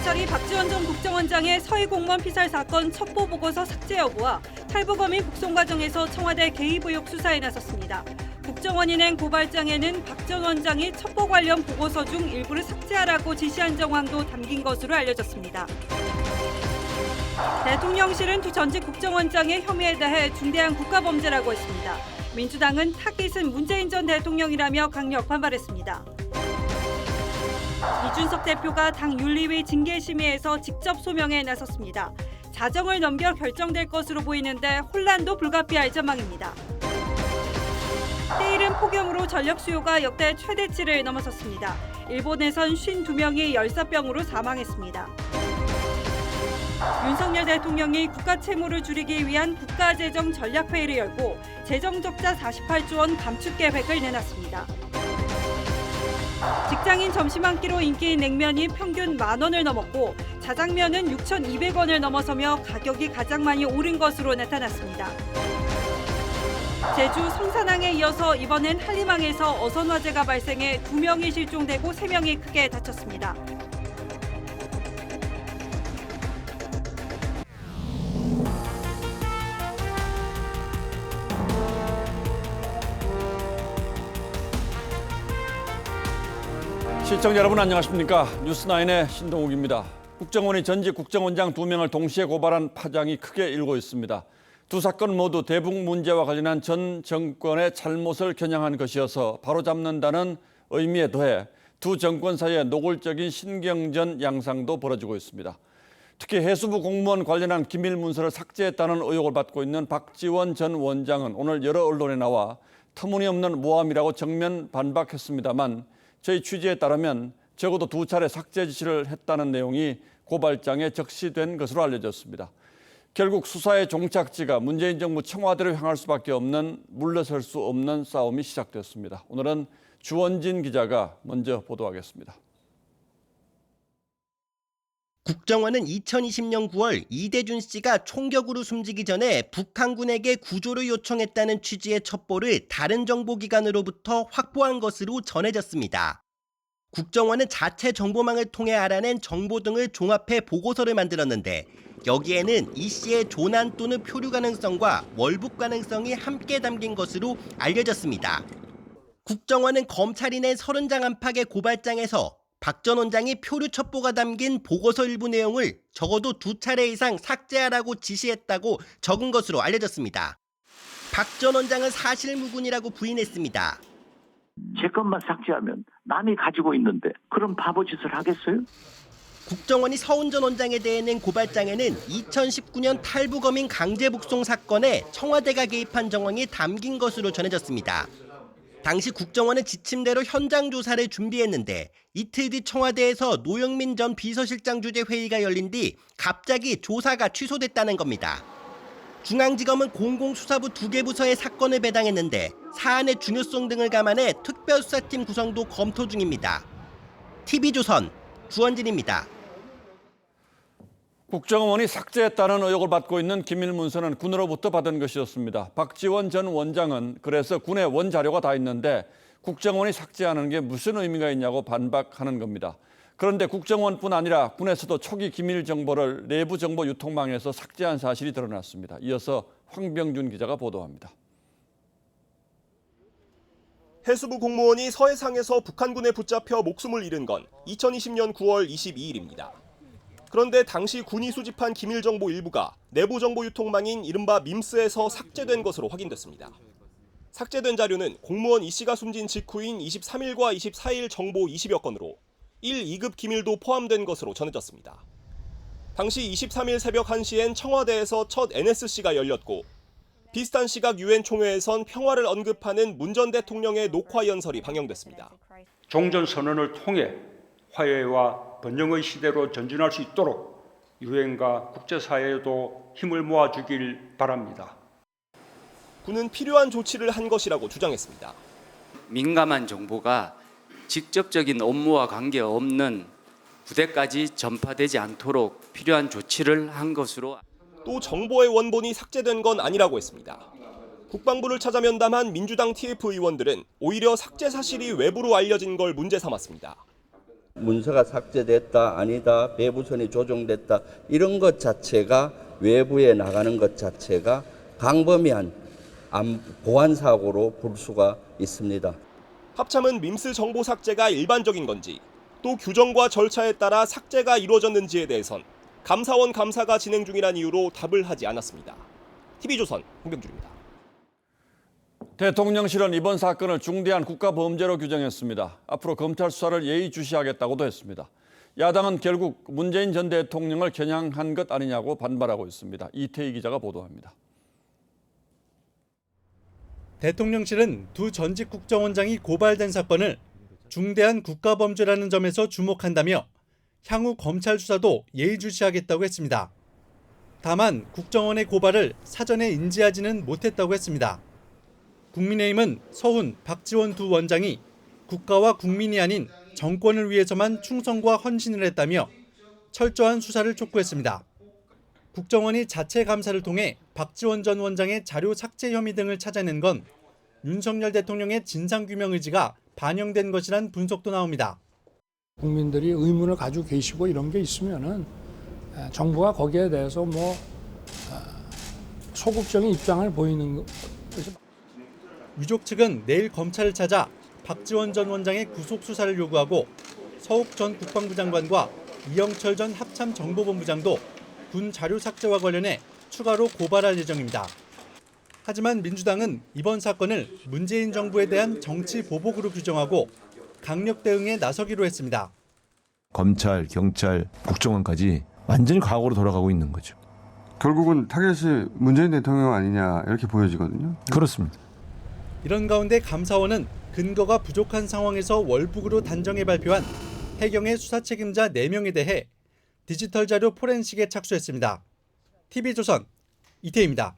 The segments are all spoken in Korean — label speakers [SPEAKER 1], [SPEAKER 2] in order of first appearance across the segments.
[SPEAKER 1] 경찰이 박지원 전 국정원장의 서해 공무원 피살 사건 첩보 보고서 삭제 여부와 탈북어민 북송 과정에서 청와대 개입 의혹 수사에 나섰습니다. 국정원이 낸 고발장에는 박 전 원장이 첩보 관련 보고서 중 일부를 삭제하라고 지시한 정황도 담긴 것으로 알려졌습니다. 대통령실은 두 전직 국정원장의 혐의에 대해 중대한 국가범죄라고 했습니다. 민주당은 타깃은 문재인 전 대통령이라며 강력 반발했습니다. 이준석 대표가 당 윤리위 징계심의에서 직접 소명에 나섰습니다. 자정을 넘겨 결정될 것으로 보이는데 혼란도 불가피할 전망입니다. 때이른 폭염으로 전력 수요가 역대 최대치를 넘어섰습니다. 일본에선 52명이 열사병으로 사망했습니다. 윤석열 대통령이 국가 채무를 줄이기 위한 국가재정 전략회의를 열고 재정적자 48조 원 감축 계획을 내놨습니다. 직장인 점심 한 끼로 인기인 냉면이 평균 10,000원을 넘었고 자장면은 6,200원을 넘어서며 가격이 가장 많이 오른 것으로 나타났습니다. 제주 성산항에 이어서 이번엔 한림항에서 어선 화재가 발생해 2명이 실종되고 3명이 크게 다쳤습니다.
[SPEAKER 2] 시청자 여러분 안녕하십니까? 뉴스9의 신동욱입니다. 국정원이 전직 국정원장 2명을 동시에 고발한 파장이 크게 일고 있습니다. 두 사건 모두 대북 문제와 관련한 전 정권의 잘못을 겨냥한 것이어서 바로잡는다는 의미에 더해 두 정권 사이에 노골적인 신경전 양상도 벌어지고 있습니다. 특히 해수부 공무원 관련한 기밀 문서를 삭제했다는 의혹을 받고 있는 박지원 전 원장은 오늘 여러 언론에 나와 터무니없는 모함이라고 정면 반박했습니다만 저희 취재에 따르면 적어도 2차례 삭제 지시를 했다는 내용이 고발장에 적시된 것으로 알려졌습니다. 결국 수사의 종착지가 문재인 정부 청와대로 향할 수밖에 없는 물러설 수 없는 싸움이 시작됐습니다. 오늘은 주원진 기자가 먼저 보도하겠습니다.
[SPEAKER 3] 국정원은 2020년 9월 이대준 씨가 총격으로 숨지기 전에 북한군에게 구조를 요청했다는 취지의 첩보를 다른 정보기관으로부터 확보한 것으로 전해졌습니다. 국정원은 자체 정보망을 통해 알아낸 정보 등을 종합해 보고서를 만들었는데 여기에는 이 씨의 조난 또는 표류 가능성과 월북 가능성이 함께 담긴 것으로 알려졌습니다. 국정원은 검찰이 낸 30장 안팎의 고발장에서 박 전 원장이 표류 첩보가 담긴 보고서 일부 내용을 적어도 2차례 이상 삭제하라고 지시했다고 적은 것으로 알려졌습니다. 박 전 원장은 사실무근이라고 부인했습니다.
[SPEAKER 4] 제 것만 삭제하면 남이 가지고 있는데 그런 바보짓을 하겠어요?
[SPEAKER 3] 국정원이 서훈 전 원장에 대해 낸 고발장에는 2019년 탈북어민 강제 북송 사건에 청와대가 개입한 정황이 담긴 것으로 전해졌습니다. 당시 국정원은 지침대로 현장 조사를 준비했는데 이틀 뒤 청와대에서 노영민 전 비서실장 주재 회의가 열린 뒤 갑자기 조사가 취소됐다는 겁니다. 중앙지검은 공공수사부 2개 부서에 사건을 배당했는데 사안의 중요성 등을 감안해 특별수사팀 구성도 검토 중입니다. TV조선 주원진입니다.
[SPEAKER 2] 국정원이 삭제했다는 의혹을 받고 있는 기밀 문서는 군으로부터 받은 것이었습니다. 박지원 전 원장은 그래서 군에 원자료가 다 있는데 국정원이 삭제하는 게 무슨 의미가 있냐고 반박하는 겁니다. 그런데 국정원뿐 아니라 군에서도 초기 기밀 정보를 내부 정보 유통망에서 삭제한 사실이 드러났습니다. 이어서 황병준 기자가 보도합니다.
[SPEAKER 5] 해수부 공무원이 서해상에서 북한군에 붙잡혀 목숨을 잃은 건 2020년 9월 22일입니다. 그런데 당시 군이 수집한 기밀 정보 일부가 내부 정보 유통망인 이른바 밈스에서 삭제된 것으로 확인됐습니다. 삭제된 자료는 공무원 이 씨가 숨진 직후인 23일과 24일 정보 20여 건으로 1, 2급 기밀도 포함된 것으로 전해졌습니다. 당시 23일 새벽 1시엔 청와대에서 첫 NSC가 열렸고 비슷한 시각 유엔 총회에선 평화를 언급하는 문 전 대통령의 녹화 연설이 방영됐습니다.
[SPEAKER 6] 종전선언을 통해 화해와 번영의 시대로 전진할 수 있도록 유엔과 국제사회에도 힘을 모아주길 바랍니다.
[SPEAKER 5] 군은 필요한 조치를 한 것이라고 주장했습니다.
[SPEAKER 7] 민감한 정보가 직접적인 업무와 관계없는 부대까지 전파되지 않도록 필요한 조치를 한 것으로.
[SPEAKER 5] 또 정보의 원본이 삭제된 건 아니라고 했습니다. 국방부를 찾아 면담한 민주당 TF 의원들은 오히려 삭제 사실이 외부로 알려진 걸 문제 삼았습니다.
[SPEAKER 8] 문서가 삭제됐다, 아니다, 배부선이 조정됐다 이런 것 자체가 외부에 나가는 것 자체가 광범위한 보안 사고로 볼 수가 있습니다.
[SPEAKER 5] 합참은 밈스 정보 삭제가 일반적인 건지 또 규정과 절차에 따라 삭제가 이루어졌는지에 대해선 감사원 감사가 진행 중이라는 이유로 답을 하지 않았습니다. TV조선 홍병준입니다.
[SPEAKER 2] 대통령실은 이번 사건을 중대한 국가범죄로 규정했습니다. 앞으로 검찰 수사를 예의주시하겠다고도 했습니다. 야당은 결국 문재인 전 대통령을 겨냥한 것 아니냐고 반발하고 있습니다. 이태희 기자가 보도합니다.
[SPEAKER 9] 대통령실은 두 전직 국정원장이 고발된 사건을 중대한 국가범죄라는 점에서 주목한다며 향후 검찰 수사도 예의주시하겠다고 했습니다. 다만 국정원의 고발을 사전에 인지하지는 못했다고 했습니다. 국민의힘은 서훈, 박지원 두 원장이 국가와 국민이 아닌 정권을 위해서만 충성과 헌신을 했다며 철저한 수사를 촉구했습니다. 국정원이 자체 감사를 통해 박지원 전 원장의 자료 삭제 혐의 등을 찾아낸 건 윤석열 대통령의 진상규명 의지가 반영된 것이란 분석도 나옵니다.
[SPEAKER 10] 국민들이 의문을 가지고 계시고 이런 게 있으면은 정부가 거기에 대해서 소극적인 입장을 보이는 것이.
[SPEAKER 9] 유족 측은 내일 검찰을 찾아 박지원 전 원장의 구속 수사를 요구하고 서욱 전 국방부 장관과 이영철 전 합참정보본부장도 군 자료 삭제와 관련해 추가로 고발할 예정입니다. 하지만 민주당은 이번 사건을 문재인 정부에 대한 정치 보복으로 규정하고 강력 대응에 나서기로 했습니다.
[SPEAKER 11] 검찰, 경찰, 국정원까지 완전히 과거로 돌아가고 있는 거죠.
[SPEAKER 12] 결국은 타겟이 문재인 대통령 아니냐 이렇게 보여지거든요.
[SPEAKER 11] 그렇습니다.
[SPEAKER 9] 이런 가운데 감사원은 근거가 부족한 상황에서 월북으로 단정해 발표한 해경의 수사 책임자 4명에 대해 디지털 자료 포렌식에 착수했습니다. TV조선 이태희입니다.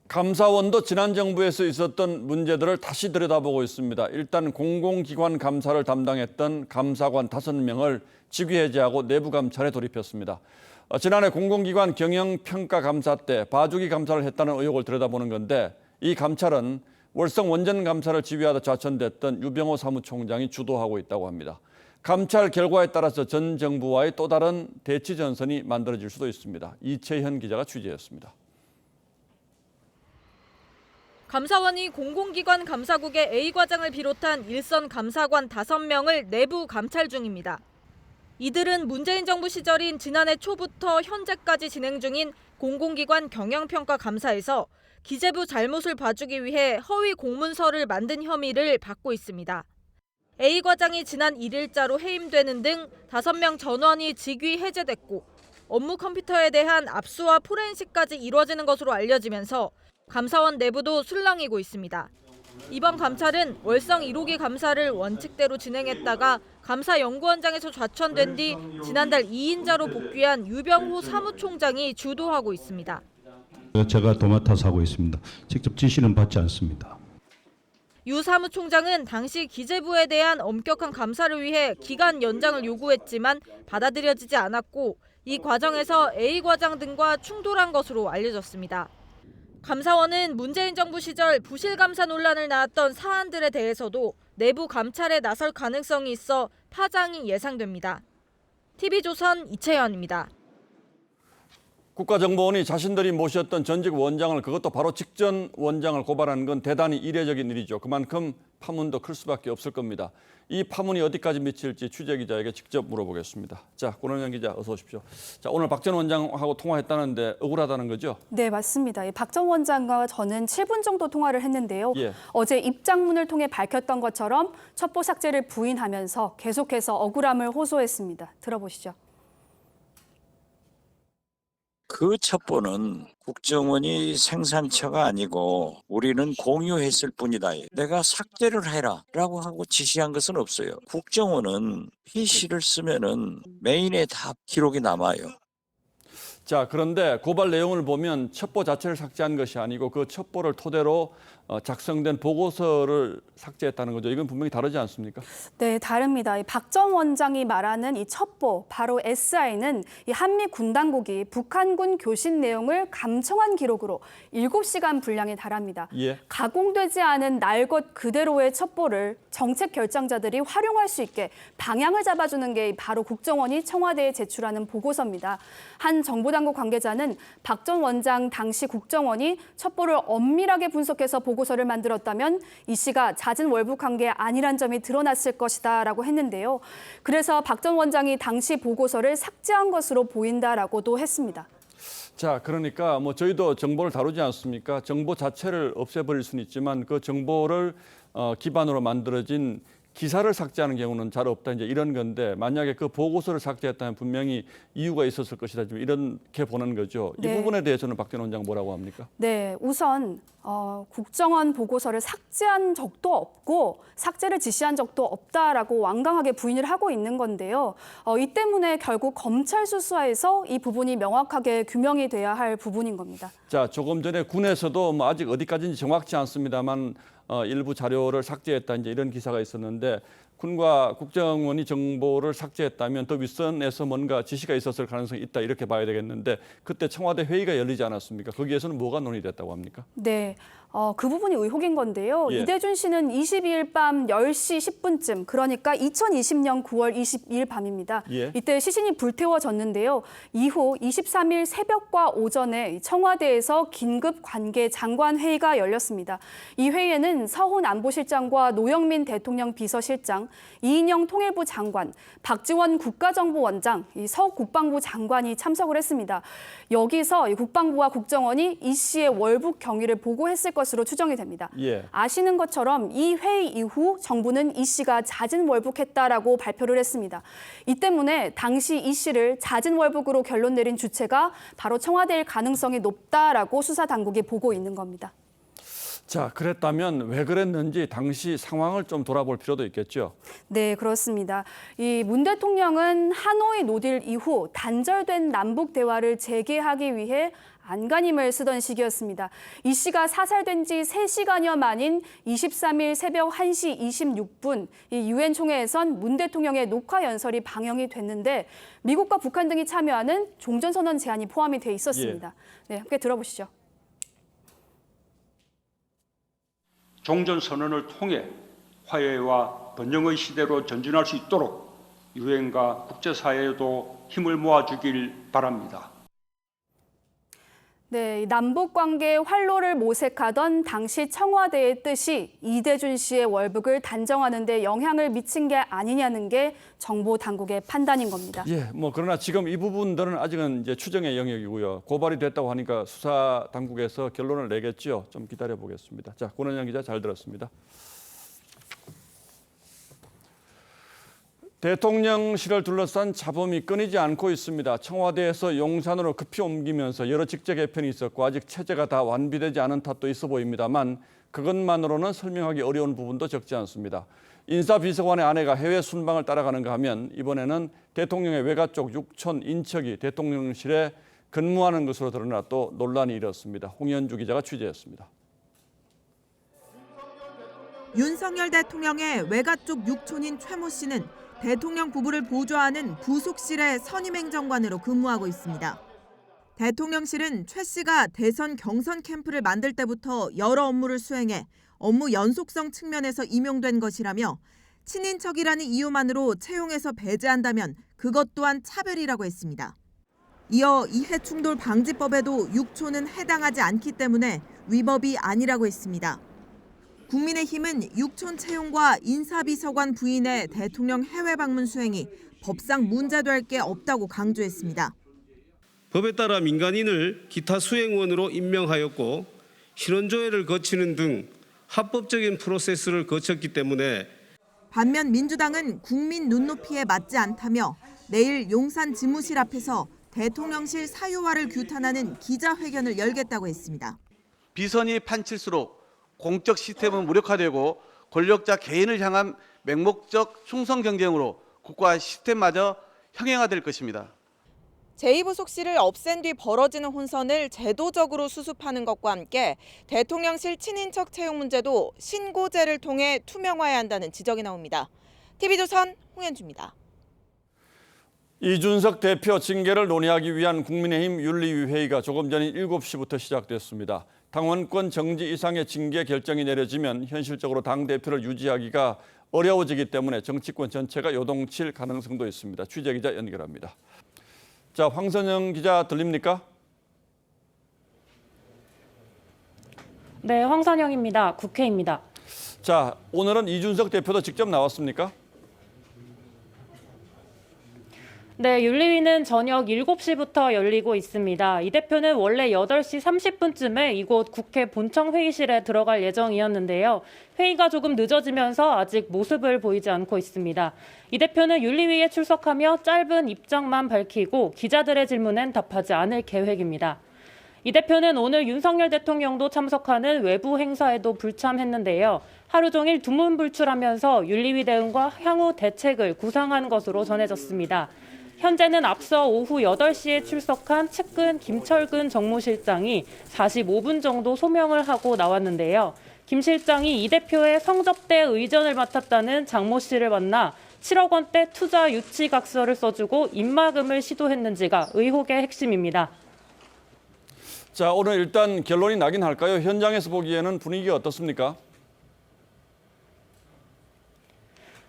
[SPEAKER 2] 감사원도 지난 정부에서 있었던 문제들을 다시 들여다보고 있습니다. 일단 공공기관 감사를 담당했던 감사관 5명을 직위 해제하고 내부 감찰에 돌입했습니다. 지난해 공공기관 경영평가 감사 때 봐주기 감사를 했다는 의혹을 들여다보는 건데 이 감찰은 월성 원전 감사를 지휘하다 좌천됐던 유병호 사무총장이 주도하고 있다고 합니다. 감찰 결과에 따라서 전 정부와의 또 다른 대치 전선이 만들어질 수도 있습니다. 이채현 기자가 취재했습니다.
[SPEAKER 13] 감사원이 공공기관 감사국의 A과장을 비롯한 일선 감사관 5명을 내부 감찰 중입니다. 이들은 문재인 정부 시절인 지난해 초부터 현재까지 진행 중인 공공기관 경영평가 감사에서 기재부 잘못을 봐주기 위해 허위 공문서를 만든 혐의를 받고 있습니다. A과장이 지난 1일자로 해임되는 등 5명 전원이 직위 해제됐고 업무 컴퓨터에 대한 압수와 포렌식까지 이루어지는 것으로 알려지면서 감사원 내부도 술렁이고 있습니다. 이번 감찰은 월성 1호기 감사를 원칙대로 진행했다가 감사연구원장에서 좌천된 뒤 지난달 2인자로 복귀한 유병호 사무총장이 주도하고 있습니다.
[SPEAKER 14] 제가 도맡아서 하고 있습니다. 직접 지시는 받지 않습니다.
[SPEAKER 13] 유 사무총장은 당시 기재부에 대한 엄격한 감사를 위해 기간 연장을 요구했지만 받아들여지지 않았고 이 과정에서 A과장 등과 충돌한 것으로 알려졌습니다. 감사원은 문재인 정부 시절 부실 감사 논란을 낳았던 사안들에 대해서도 내부 감찰에 나설 가능성이 있어 파장이 예상됩니다. TV조선 이채연입니다.
[SPEAKER 2] 국가정보원이 자신들이 모셨던 전직 원장을 그것도 바로 직전 원장을 고발하는 건 대단히 이례적인 일이죠. 그만큼 파문도 클 수밖에 없을 겁니다. 이 파문이 어디까지 미칠지 취재기자에게 직접 물어보겠습니다. 자, 권은영 기자 어서 오십시오. 자, 오늘 박 전 원장하고 통화했다는데 억울하다는 거죠?
[SPEAKER 15] 네, 맞습니다. 박 전 원장과 저는 7분 정도 통화를 했는데요.
[SPEAKER 2] 예.
[SPEAKER 15] 어제 입장문을 통해 밝혔던 것처럼 첩보 삭제를 부인하면서 계속해서 억울함을 호소했습니다. 들어보시죠.
[SPEAKER 16] 그 첩보는 국정원이 생산처가 아니고 우리는 공유했을 뿐이다. 내가 삭제를 해라라고 하고 지시한 것은 없어요. 국정원은 PC를 쓰면은 메인에 다 기록이 남아요.
[SPEAKER 2] 자, 그런데 고발 내용을 보면 첩보 자체를 삭제한 것이 아니고 그 첩보를 토대로 작성된 보고서를 삭제했다는 거죠. 이건 분명히 다르지 않습니까?
[SPEAKER 15] 네, 다릅니다. 박 전 원장이 말하는 이 첩보, 바로 SI는 이 한미 군 당국이 북한군 교신 내용을 감청한 기록으로 7시간 분량에 달합니다.
[SPEAKER 2] 예.
[SPEAKER 15] 가공되지 않은 날 것 그대로의 첩보를 정책 결정자들이 활용할 수 있게 방향을 잡아주는 게 바로 국정원이 청와대에 제출하는 보고서입니다. 한 정보당국 관계자는 박 전 원장 당시 국정원이 첩보를 엄밀하게 분석해서 보고서를 만들었다면 이 씨가 잦은 월북한 게 아니란 점이 드러났을 것이다라고 했는데요. 그래서 박 전 원장이 당시 보고서를 삭제한 것으로 보인다라고도 했습니다.
[SPEAKER 2] 자, 그러니까 뭐 저희도 정보를 다루지 않습니까? 정보 자체를 없애버릴 수는 있지만 그 정보를 기반으로 만들어진 기사를 삭제하는 경우는 잘 없다, 이제 이런 건데, 만약에 그 보고서를 삭제했다면 분명히 이유가 있었을 것이다, 좀 이렇게 보는 거죠.
[SPEAKER 15] 네.
[SPEAKER 2] 이 부분에 대해서는 박 전 원장 뭐라고 합니까?
[SPEAKER 15] 네, 우선 국정원 보고서를 삭제한 적도 없고 삭제를 지시한 적도 없다라고 완강하게 부인을 하고 있는 건데요. 이 때문에 결국 검찰 수사에서 이 부분이 명확하게 규명이 돼야 할 부분인 겁니다.
[SPEAKER 2] 자, 조금 전에 군에서도 뭐 아직 어디까지인지 정확치 않습니다만 일부 자료를 삭제했다, 이제 이런 기사가 있었는데, 군과 국정원이 정보를 삭제했다면 더 윗선에서 뭔가 지시가 있었을 가능성이 있다, 이렇게 봐야 되겠는데, 그때 청와대 회의가 열리지 않았습니까? 거기에서는 뭐가 논의됐다고 합니까?
[SPEAKER 15] 네, 그 부분이 의혹인 건데요.
[SPEAKER 2] 예.
[SPEAKER 15] 이대준 씨는 22일 밤 10시 10분쯤, 그러니까 2020년 9월 22일 밤입니다.
[SPEAKER 2] 예.
[SPEAKER 15] 이때 시신이 불태워졌는데요. 이후 23일 새벽과 오전에 청와대에서 긴급 관계 장관 회의가 열렸습니다. 이 회의에는 서훈 안보실장과 노영민 대통령 비서실장, 이인영 통일부 장관, 박지원 국가정보원장, 서 국방부 장관이 참석을 했습니다. 여기서 국방부와 국정원이 이 씨의 월북 경위를 보고했을 것으로 추정이 됩니다.
[SPEAKER 2] 예.
[SPEAKER 15] 아시는 것처럼 이 회의 이후 정부는 이 씨가 잦은 월북했다라고 발표를 했습니다. 이 때문에 당시 이 씨를 잦은 월북으로 결론 내린 주체가 바로 청와대일 가능성이 높다라고 수사 당국이 보고 있는 겁니다.
[SPEAKER 2] 자, 그랬다면 왜 그랬는지 당시 상황을 좀 돌아볼 필요도 있겠죠.
[SPEAKER 15] 네, 그렇습니다. 이 문 대통령은 하노이 노딜 이후 단절된 남북 대화를 재개하기 위해 안간힘을 쓰던 시기였습니다. 이 씨가 사살된 지 3시간여 만인 23일 새벽 1시 26분 이 유엔 총회에선 문 대통령의 녹화 연설이 방영이 됐는데 미국과 북한 등이 참여하는 종전선언 제안이 포함이 돼 있었습니다. 네, 함께 들어보시죠.
[SPEAKER 6] 종전선언을 통해 화해와 번영의 시대로 전진할 수 있도록 유엔과 국제사회에도 힘을 모아주길 바랍니다.
[SPEAKER 15] 네, 남북 관계의 활로를 모색하던 당시 청와대의 뜻이 이대준 씨의 월북을 단정하는 데 영향을 미친 게 아니냐는 게 정보 당국의 판단인 겁니다.
[SPEAKER 2] 예, 뭐 그러나 지금 이 부분들은 아직은 이제 추정의 영역이고요. 고발이 됐다고 하니까 수사 당국에서 결론을 내겠죠. 좀 기다려 보겠습니다. 자, 권은영 기자 잘 들었습니다. 대통령실을 둘러싼 잡음이 끊이지 않고 있습니다. 청와대에서 용산으로 급히 옮기면서 여러 직제 개편이 있었고 아직 체제가 다 완비되지 않은 탓도 있어 보입니다만 그것만으로는 설명하기 어려운 부분도 적지 않습니다. 인사비서관의 아내가 해외 순방을 따라가는가 하면 이번에는 대통령의 외가 쪽 육촌 인척이 대통령실에 근무하는 것으로 드러나 또 논란이 일었습니다. 홍현주 기자가 취재했습니다.
[SPEAKER 17] 윤석열 대통령의 외가 쪽 육촌인 최모 씨는 대통령 부부를 보좌하는 부속실의 선임행정관으로 근무하고 있습니다. 대통령실은 최 씨가 대선 경선 캠프를 만들 때부터 여러 업무를 수행해 업무 연속성 측면에서 임용된 것이라며 친인척이라는 이유만으로 채용해서 배제한다면 그것 또한 차별이라고 했습니다. 이어 이해충돌 방지법에도 육촌은 해당하지 않기 때문에 위법이 아니라고 했습니다. 국민의힘은 육촌 채용과 인사비서관 부인의 대통령 해외 방문 수행이 법상 문제될 게 없다고 강조했습니다.
[SPEAKER 18] 법에 따라 민간인을 기타 수행원으로 임명하였고 신원조회를 거치는 등 합법적인 프로세스를 거쳤기 때문에
[SPEAKER 17] 반면 민주당은 국민 눈높이에 맞지 않다며 내일 용산 지무실 앞에서 대통령실 사유화를 규탄하는 기자회견을 열겠다고 했습니다.
[SPEAKER 19] 비선이 판칠수록 공적 시스템은 무력화되고 권력자 개인을 향한 맹목적 충성 경쟁으로 국가 시스템마저 형행화될 것입니다.
[SPEAKER 17] 제2부속실을 없앤 뒤 벌어지는 혼선을 제도적으로 수습하는 것과 함께 대통령실 친인척 채용 문제도 신고제를 통해 투명화해야 한다는 지적이 나옵니다. TV조선 홍현주입니다.
[SPEAKER 2] 이준석 대표 징계를 논의하기 위한 국민의힘 윤리위 회의가 조금 전인 7시부터 시작됐습니다. 당원권 정지 이상의 징계 결정이 내려지면 현실적으로 당대표를 유지하기가 어려워지기 때문에 정치권 전체가 요동칠 가능성도 있습니다. 취재기자 연결합니다. 자, 황선영 기자 들립니까?
[SPEAKER 20] 네, 황선영입니다. 국회입니다.
[SPEAKER 2] 자, 오늘은 이준석 대표도 직접 나왔습니까?
[SPEAKER 20] 네, 윤리위는 저녁 7시부터 열리고 있습니다. 이 대표는 원래 8시 30분쯤에 이곳 국회 본청 회의실에 들어갈 예정이었는데요. 회의가 조금 늦어지면서 아직 모습을 보이지 않고 있습니다. 이 대표는 윤리위에 출석하며 짧은 입장만 밝히고 기자들의 질문엔 답하지 않을 계획입니다. 이 대표는 오늘 윤석열 대통령도 참석하는 외부 행사에도 불참했는데요. 하루 종일 두문불출하면서 윤리위 대응과 향후 대책을 구상한 것으로 전해졌습니다. 현재는 앞서 오후 8시에 출석한 측근 김철근 정무실장이 45분 정도 소명을 하고 나왔는데요. 김 실장이 이 대표의 성접대 의전을 맡았다는 장모 씨를 만나 7억 원대 투자 유치 각서를 써주고 입막음을 시도했는지가 의혹의 핵심입니다.
[SPEAKER 2] 자, 오늘 일단 결론이 나긴 할까요? 현장에서 보기에는 분위기가 어떻습니까?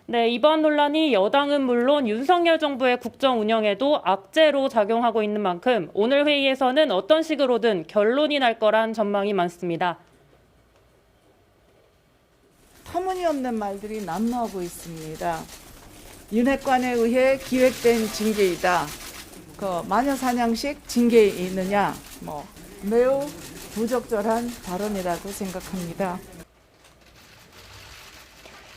[SPEAKER 20] 네, 이번 논란이 여당은 물론 윤석열 정부의 국정 운영에도 악재로 작용하고 있는 만큼 오늘 회의에서는 어떤 식으로든 결론이 날 거란 전망이 많습니다.
[SPEAKER 21] 터무니없는 말들이 난무하고 있습니다. 윤핵관에 의해 기획된 징계이다. 마녀사냥식 징계 있느냐? 매우 부적절한 발언이라고 생각합니다.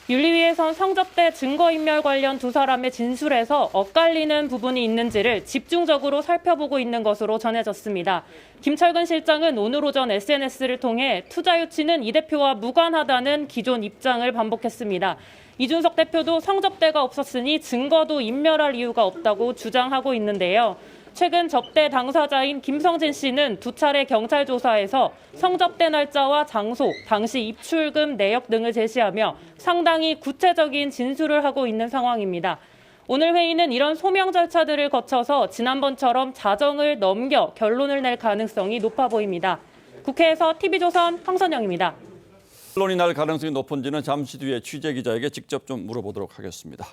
[SPEAKER 20] 윤리위에선 성접대 증거인멸 관련 두 사람의 진술에서 엇갈리는 부분이 있는지를 집중적으로 살펴보고 있는 것으로 전해졌습니다. 김철근 실장은 오늘 오전 SNS를 통해 투자 유치는 이 대표와 무관하다는 기존 입장을 반복했습니다. 이준석 대표도 성접대가 없었으니 증거도 인멸할 이유가 없다고 주장하고 있는데요. 최근 접대 당사자인 김성진 씨는 두 차례 경찰 조사에서 성접대 날짜와 장소, 당시 입출금 내역 등을 제시하며 상당히 구체적인 진술을 하고 있는 상황입니다. 오늘 회의는 이런 소명 절차들을 거쳐서 지난번처럼 자정을 넘겨 결론을 낼 가능성이 높아 보입니다. 국회에서 TV조선 황선영입니다.
[SPEAKER 2] 결론이 날 가능성이 높은지는 잠시 뒤에 취재기자에게 직접 좀 물어보도록 하겠습니다.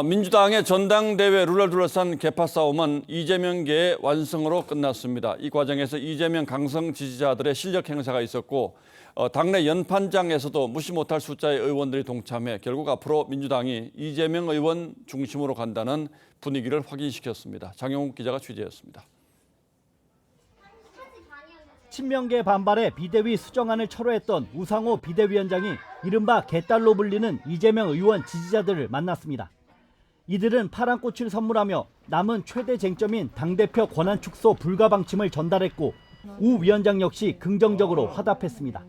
[SPEAKER 2] 민주당의 전당대회 룰을 둘러싼 개파 싸움은 이재명계의 완성으로 끝났습니다. 이 과정에서 이재명 강성 지지자들의 실력 행사가 있었고 당내 연판장에서도 무시 못할 숫자의 의원들이 동참해 결국 앞으로 민주당이 이재명 의원 중심으로 간다는 분위기를 확인시켰습니다. 장영욱 기자가 취재했습니다.
[SPEAKER 22] 친명계 반발에 비대위 수정안을 철회했던 우상호 비대위원장이 이른바 개딸로 불리는 이재명 의원 지지자들을 만났습니다. 이들은 파란 꽃을 선물하며 남은 최대 쟁점인 당대표 권한 축소 불가 방침을 전달했고 우 위원장 역시 긍정적으로 화답했습니다.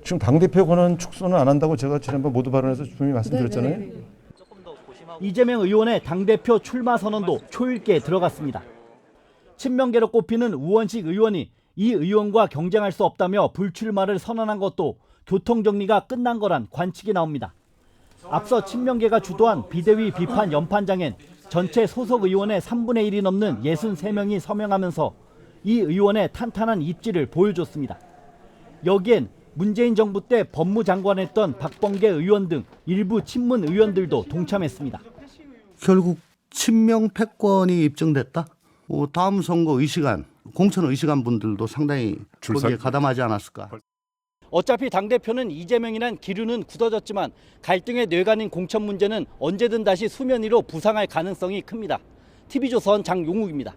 [SPEAKER 11] 지금 당대표 권한 축소는 안 한다고 제가 지난번 모두 발언에서 분명히 말씀드렸잖아요.
[SPEAKER 22] 이재명 의원의 당대표 출마 선언도 초읽기에 들어갔습니다. 친명계로 꼽히는 우원식 의원이 이 의원과 경쟁할 수 없다며 불출마를 선언한 것도 교통정리가 끝난 거란 관측이 나옵니다. 앞서 친명계가 주도한 비대위 비판 연판장엔 전체 소속 의원의 3분의 1이 넘는 63명이 서명하면서 이 의원의 탄탄한 입지를 보여줬습니다. 여기엔 문재인 정부 때 법무장관했던 박범계 의원 등 일부 친문 의원들도 동참했습니다.
[SPEAKER 23] 결국 친명 패권이 입증됐다. 다음 선거 의시간, 공천 의시간 분들도 상당히 거기에 가담하지 않았을까.
[SPEAKER 22] 어차피 당대표는 이재명이란 기류는 굳어졌지만 갈등의 뇌관인 공천 문제는 언제든 다시 수면 위로 부상할 가능성이 큽니다. TV조선 장용욱입니다.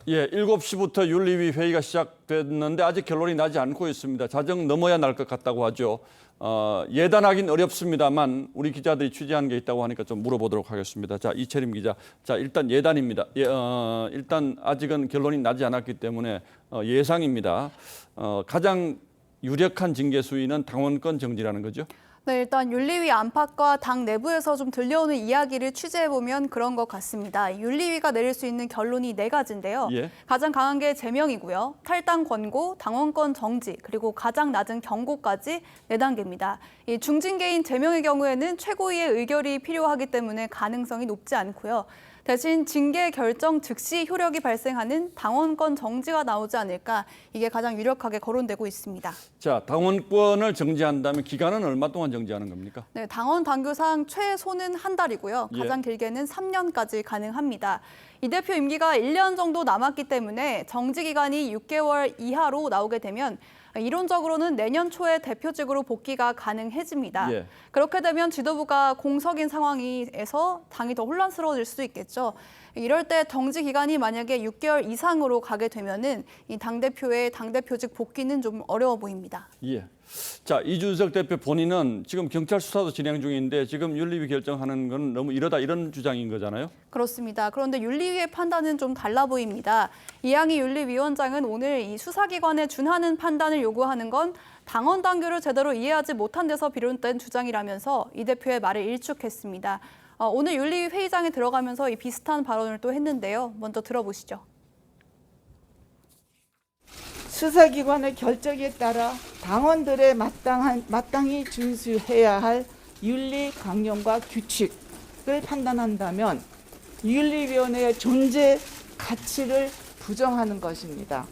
[SPEAKER 2] 예, 7시부터 윤리위 회의가 시작됐는데 아직 결론이 나지 않고 있습니다. 자정 넘어야 날 것 같다고 하죠. 예단하긴 어렵습니다만 우리 기자들이 취재한 게 있다고 하니까 좀 물어보도록 하겠습니다. 자, 이채림 기자. 자, 일단 예단입니다. 일단 아직은 결론이 나지 않았기 때문에 예상입니다. 가장 유력한 징계 수위는 당원권 정지라는 거죠?
[SPEAKER 15] 네, 일단 윤리위 안팎과 당 내부에서 좀 들려오는 이야기를 취재해보면 그런 것 같습니다. 윤리위가 내릴 수 있는 결론이 4가지인데요.
[SPEAKER 2] 예.
[SPEAKER 15] 가장 강한 게 제명이고요. 탈당 권고, 당원권 정지, 그리고 가장 낮은 경고까지 4단계입니다. 이 중징계인 제명의 경우에는 최고위의 의결이 필요하기 때문에 가능성이 높지 않고요. 대신 징계 결정 즉시 효력이 발생하는 당원권 정지가 나오지 않을까, 이게 가장 유력하게 거론되고 있습니다.
[SPEAKER 2] 자, 당원권을 정지한다면 기간은 얼마 동안 정지하는 겁니까?
[SPEAKER 15] 네, 당원 당규상 최소는 1달이고요.
[SPEAKER 2] 예.
[SPEAKER 15] 가장 길게는 3년까지 가능합니다. 이 대표 임기가 1년 정도 남았기 때문에 정지 기간이 6개월 이하로 나오게 되면 이론적으로는 내년 초에 대표직으로 복귀가 가능해집니다.
[SPEAKER 2] 예.
[SPEAKER 15] 그렇게 되면 지도부가 공석인 상황에서 당이 더 혼란스러워질 수도 있겠죠. 이럴 때 정지 기간이 만약에 6개월 이상으로 가게 되면은 이 당대표의 당대표직 복귀는 좀 어려워 보입니다.
[SPEAKER 2] 예. 자, 이준석 대표 본인은 지금 경찰 수사도 진행 중인데 지금 윤리위 결정하는 건 너무 이러다 이런 주장인 거잖아요.
[SPEAKER 15] 그렇습니다. 그런데 윤리위의 판단은 좀 달라 보입니다. 이양희 윤리위원장은 오늘 이 수사기관에 준하는 판단을 요구하는 건 당원 당규를 제대로 이해하지 못한 데서 비롯된 주장이라면서 이 대표의 말을 일축했습니다. 오늘 윤리위 회의장에 들어가면서 이 비슷한 발언을 또 했는데요. 먼저 들어보시죠.
[SPEAKER 21] 수사기관의 결정에 따라 당원들의 마땅히 준수해야 할 윤리 강령과 규칙을 판단한다면 윤리위원회의 존재 가치를 부정하는 것입니다.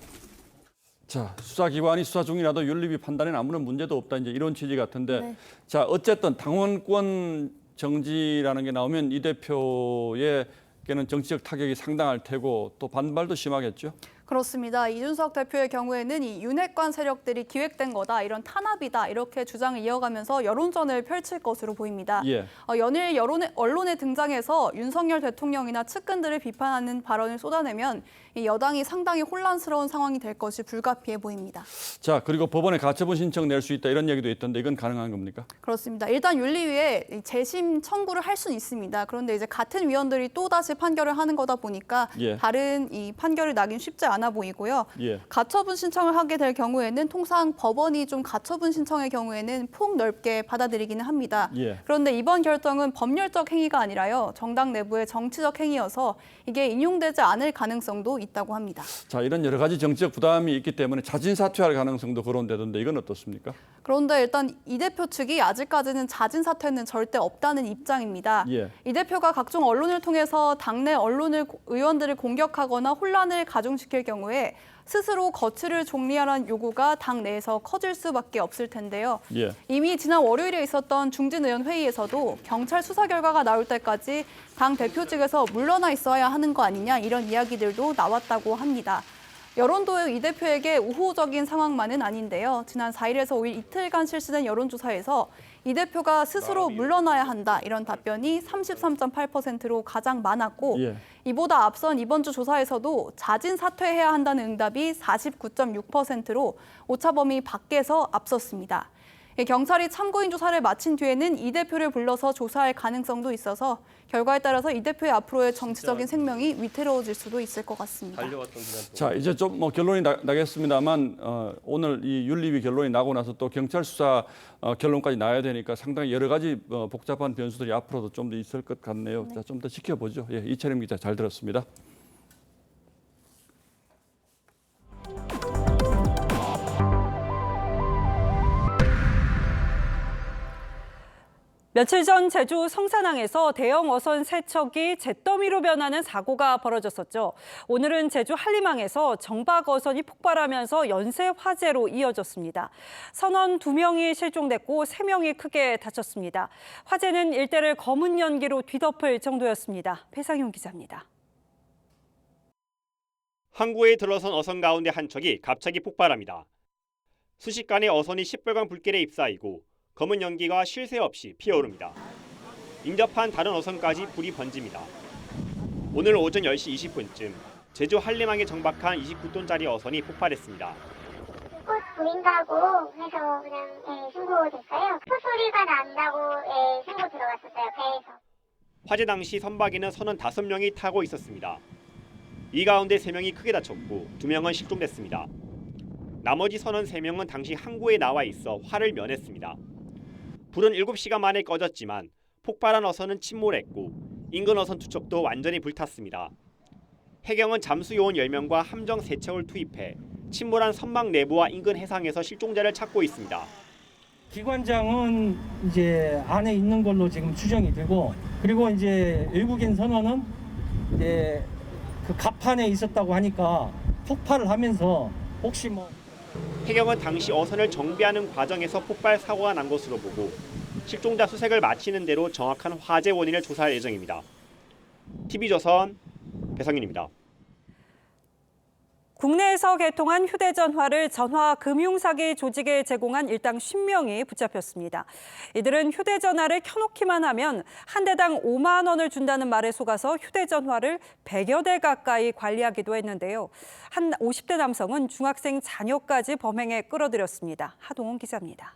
[SPEAKER 2] 자, 수사기관이 수사 중이라도 윤리위 판단에는 아무런 문제도 없다, 이제 이런 취지 같은데,
[SPEAKER 15] 네.
[SPEAKER 2] 자, 어쨌든 당원권 정지라는 게 나오면 이 대표에게는 정치적 타격이 상당할 테고 또 반발도 심하겠죠.
[SPEAKER 15] 그렇습니다. 이준석 대표의 경우에는 이 윤핵관 세력들이 기획된 거다, 이런 탄압이다, 이렇게 주장을 이어가면서 여론전을 펼칠 것으로 보입니다.
[SPEAKER 2] 예.
[SPEAKER 15] 연일 언론에 등장해서 윤석열 대통령이나 측근들을 비판하는 발언을 쏟아내면 이 여당이 상당히 혼란스러운 상황이 될 것이 불가피해 보입니다.
[SPEAKER 2] 자, 그리고 법원에 가처분 신청 낼 수 있다 이런 얘기도 있던데 이건 가능한 겁니까?
[SPEAKER 15] 그렇습니다. 일단 윤리위에 재심 청구를 할 수는 있습니다. 그런데 이제 같은 위원들이 또다시 판결을 하는 거다 보니까
[SPEAKER 2] 예.
[SPEAKER 15] 다른 이 판결이 나긴 쉽지 않아 보이고요.
[SPEAKER 2] 예.
[SPEAKER 15] 가처분 신청을 하게 될 경우에는 통상 법원이 좀 가처분 신청의 경우에는 폭넓게 받아들이기는 합니다.
[SPEAKER 2] 예.
[SPEAKER 15] 그런데 이번 결정은 법률적 행위가 아니라요, 정당 내부의 정치적 행위여서 이게 인용되지 않을 가능성도 있다고 합니다.
[SPEAKER 2] 자, 이런 여러 가지 정치적 부담이 있기 때문에 자진 사퇴할 가능성도 거론되던데 이건 어떻습니까?
[SPEAKER 15] 그런데 일단 이 대표 측이 아직까지는 자진 사퇴는 절대 없다는 입장입니다.
[SPEAKER 2] 예.
[SPEAKER 15] 이 대표가 각종 언론을 통해서 당내 의원들을 공격하거나 혼란을 가중시킬 경우에 스스로 거취를 종리하라는 요구가 당 내에서 커질 수밖에 없을 텐데요.
[SPEAKER 2] 예.
[SPEAKER 15] 이미 지난 월요일에 있었던 중진의원 회의에서도 경찰 수사 결과가 나올 때까지 당 대표직에서 물러나 있어야 하는 거 아니냐, 이런 이야기들도 나왔다고 합니다. 여론도의 이 대표에게 우호적인 상황만은 아닌데요. 지난 4일에서 5일 이틀간 실시된 여론조사에서 이 대표가 스스로 물러나야 한다, 이런 답변이 33.8%로 가장 많았고
[SPEAKER 2] 예.
[SPEAKER 15] 이보다 앞선 이번 주 조사에서도 자진 사퇴해야 한다는 응답이 49.6%로 오차범위 밖에서 앞섰습니다. 경찰이 참고인 조사를 마친 뒤에는 이 대표를 불러서 조사할 가능성도 있어서 결과에 따라서 이 대표의 앞으로의 정치적인 생명이 위태로워질 수도 있을 것 같습니다.
[SPEAKER 2] 자, 이제 좀 결론이 나겠습니다만 오늘 이 윤리위 결론이 나고 나서 또 경찰 수사 결론까지 나야 되니까 상당히 여러 가지 복잡한 변수들이 앞으로도 좀 더 있을 것 같네요. 자, 좀 더 지켜보죠. 예, 이채림 기자 잘 들었습니다.
[SPEAKER 1] 며칠 전 제주 성산항에서 대형 어선 세척이 잿더미로 변하는 사고가 벌어졌었죠. 오늘은 제주 한림항에서 정박 어선이 폭발하면서 연쇄 화재로 이어졌습니다. 선원 2명이 실종됐고 3명이 크게 다쳤습니다. 화재는 일대를 검은 연기로 뒤덮을 정도였습니다. 배상용 기자입니다.
[SPEAKER 5] 항구에 들어선 어선 가운데 한 척이 갑자기 폭발합니다. 순식간에 어선이 시뻘건 불길에 휩싸이고 검은 연기가 쉴 새 없이 피어오릅니다. 인접한 다른 어선까지 불이 번집니다. 오늘 오전 10시 20분쯤 제주 한림항에 정박한 29톤짜리 어선이 폭발했습니다.
[SPEAKER 3] 곧 보인다고 해서 그냥 신고됐어요. 소리가 난다고 신고 들어갔었어요, 배에서.
[SPEAKER 5] 화재 당시 선박에는 선원 5명이 타고 있었습니다. 이 가운데 3명이 크게 다쳤고 2명은 실종됐습니다. 나머지 선원 3명은 당시 항구에 나와 있어 화를 면했습니다.
[SPEAKER 4] 불은 7시간 만에 꺼졌지만 폭발한 어선은 침몰했고 인근 어선 2척도 완전히 불탔습니다. 해경은 잠수요원 10명과 함정 3척을 투입해 침몰한 선막 내부와 인근 해상에서 실종자를 찾고 있습니다.
[SPEAKER 7] 기관장은 이제 안에 있는 걸로 지금 추정이 되고, 그리고 이제 외국인 선원은 이제 그 갑판에 있었다고 하니까 폭발을 하면서 혹시
[SPEAKER 4] 해경은 당시 어선을 정비하는 과정에서 폭발 사고가 난 것으로 보고 실종자 수색을 마치는 대로 정확한 화재 원인을 조사할 예정입니다. TV조선 배성윤입니다.
[SPEAKER 1] 국내에서 개통한 휴대전화를 전화금융사기 조직에 제공한 일당 50명이 붙잡혔습니다. 이들은 휴대전화를 켜놓기만 하면 한 대당 5만 원을 준다는 말에 속아서 휴대전화를 100여 대 가까이 관리하기도 했는데요. 한 50대 남성은 중학생 자녀까지 범행에 끌어들였습니다. 하동훈 기자입니다.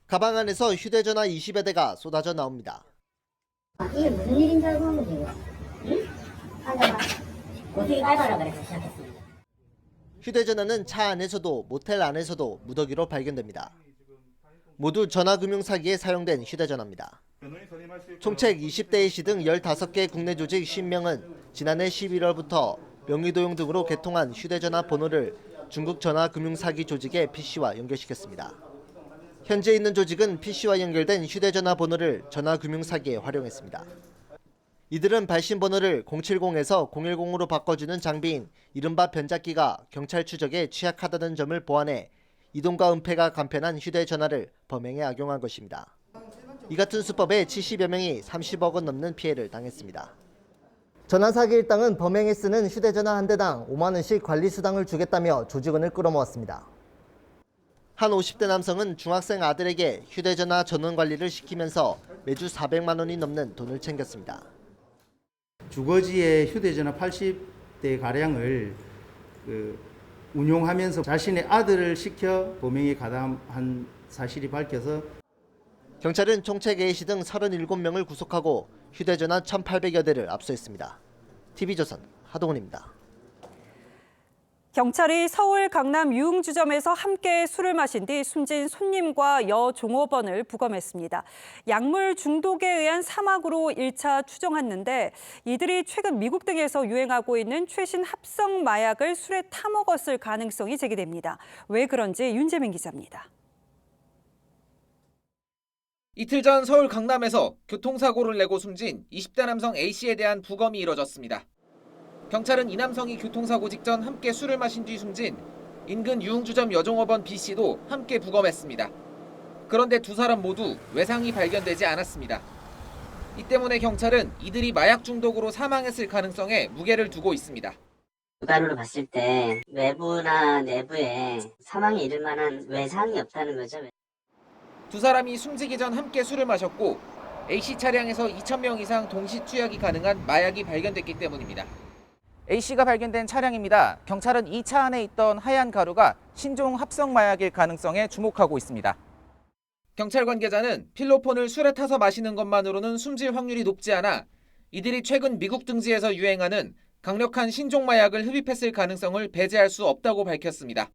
[SPEAKER 8] 가방 안에서 휴대전화 20여 대가 쏟아져 나옵니다.
[SPEAKER 3] 이게 무슨 일인지 알고 한 거지, 이거? 응? 앉아봐. 어떻게 깔아라 그래서 시작했습니다.
[SPEAKER 8] 휴대전화는 차 안에서도 모텔 안에서도 무더기로 발견됩니다. 모두 전화금융 사기에 사용된 휴대전화입니다. 총책 20대 A씨 등 15개 국내 조직 50명은 지난해 11월부터 명의도용 등으로 개통한 휴대전화 번호를 중국 전화금융 사기 조직의 PC와 연결시켰습니다. 현재 있는 조직은 PC와 연결된 휴대전화 번호를 전화금융 사기에 활용했습니다. 이들은 발신 번호를 070에서 010으로 바꿔주는 장비인 이른바 변작기가 경찰 추적에 취약하다는 점을 보완해 이동과 은폐가 간편한 휴대전화를 범행에 악용한 것입니다. 이 같은 수법에 70여 명이 30억 원 넘는 피해를 당했습니다. 전화사기 일당은 범행에 쓰는 휴대전화 한 대당 5만 원씩 관리수당을 주겠다며 조직원을 끌어모았습니다. 한 50대 남성은 중학생 아들에게 휴대전화 전원 관리를 시키면서 매주 400만 원이 넘는 돈을 챙겼습니다.
[SPEAKER 24] 주거지의 휴대전화 80대 가량을 운용하면서 자신의 아들을 시켜 범행에 가담한 사실이 밝혀서
[SPEAKER 8] 경찰은 총책 A씨 등 37명을 구속하고 휴대전화 1,800여 대를 압수했습니다. TV조선 하동훈입니다.
[SPEAKER 1] 경찰이 서울 강남 유흥주점에서 함께 술을 마신 뒤 숨진 손님과 여종업원을 부검했습니다. 약물 중독에 의한 사망으로 1차 추정했는데 이들이 최근 미국 등에서 유행하고 있는 최신 합성 마약을 술에 타먹었을 가능성이 제기됩니다. 왜 그런지 윤재민 기자입니다.
[SPEAKER 25] 이틀 전 서울 강남에서 교통사고를 내고 숨진 20대 남성 A씨에 대한 부검이 이뤄졌습니다. 경찰은 이 남성이 교통사고 직전 함께 술을 마신 뒤 숨진 인근 유흥주점 여종업원 B씨도 함께 부검했습니다. 그런데 두 사람 모두 외상이 발견되지 않았습니다. 이 때문에 경찰은 이들이 마약 중독으로 사망했을 가능성에 무게를 두고 있습니다.
[SPEAKER 26] 육안으로 봤을 때 외부나 내부에 사망에 이를 만한 외상이 없다는 거죠.
[SPEAKER 25] 두 사람이 숨지기 전 함께 술을 마셨고 A씨 차량에서 2,000명 이상 동시 투약이 가능한 마약이 발견됐기 때문입니다. A씨가 발견된 차량입니다. 경찰은 이 차 안에 있던 하얀 가루가 신종 합성 마약일 가능성에 주목하고 있습니다. 경찰 관계자는 필로폰을 술에 타서 마시는 것만으로는 숨질 확률이 높지 않아 이들이 최근 미국 등지에서 유행하는 강력한 신종 마약을 흡입했을 가능성을 배제할 수 없다고 밝혔습니다.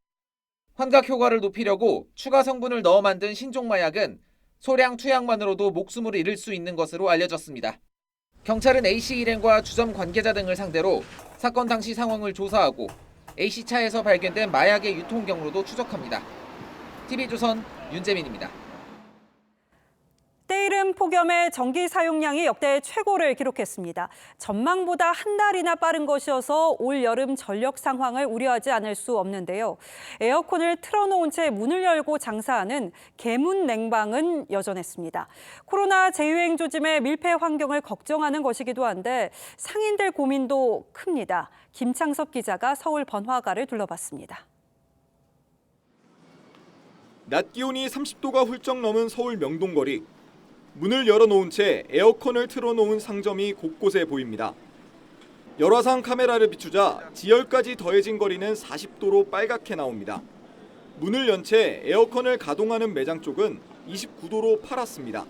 [SPEAKER 25] 환각 효과를 높이려고 추가 성분을 넣어 만든 신종 마약은 소량 투약만으로도 목숨을 잃을 수 있는 것으로 알려졌습니다. 경찰은 A씨 일행과 주점 관계자 등을 상대로 사건 당시 상황을 조사하고 A씨 차에서 발견된 마약의 유통 경로도 추적합니다. TV조선 윤재민입니다.
[SPEAKER 1] 때이른 폭염에 전기 사용량이 역대 최고를 기록했습니다. 전망보다 한 달이나 빠른 것이어서 올 여름 전력 상황을 우려하지 않을 수 없는데요. 에어컨을 틀어놓은 채 문을 열고 장사하는 계문 냉방은 여전했습니다. 코로나 재유행 조짐의 밀폐 환경을 걱정하는 것이기도 한데 상인들 고민도 큽니다. 김창섭 기자가 서울 번화가를 둘러봤습니다.
[SPEAKER 5] 낮 기온이 30도가 훌쩍 넘은 서울 명동거리. 문을 열어놓은 채 에어컨을 틀어놓은 상점이 곳곳에 보입니다. 열화상 카메라를 비추자 지열까지 더해진 거리는 40도로 빨갛게 나옵니다. 문을 연 채 에어컨을 가동하는 매장 쪽은 29도로 팔았습니다.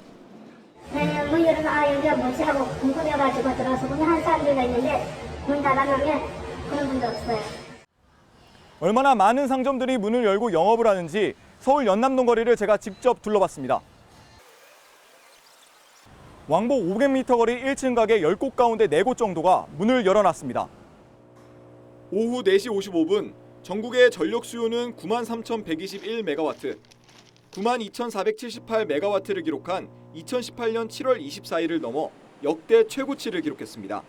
[SPEAKER 3] 문 열어서 여기가 뭐지 하고 궁금해가지고 들어와서 구매한 사람들이 있는데 문 닫아놓으면 그런 분도 없어요.
[SPEAKER 5] 얼마나 많은 상점들이 문을 열고 영업을 하는지
[SPEAKER 9] 서울 연남동 거리를 제가 직접 둘러봤습니다. 왕복 500m 거리 1층 가게 10곳 가운데 4곳 정도가 문을 열어놨습니다. 오후 4시 55분 전국의 전력 수요는 93,121메가와트, 92,478메가와트를 기록한 2018년 7월 24일을 넘어 역대 최고치를 기록했습니다.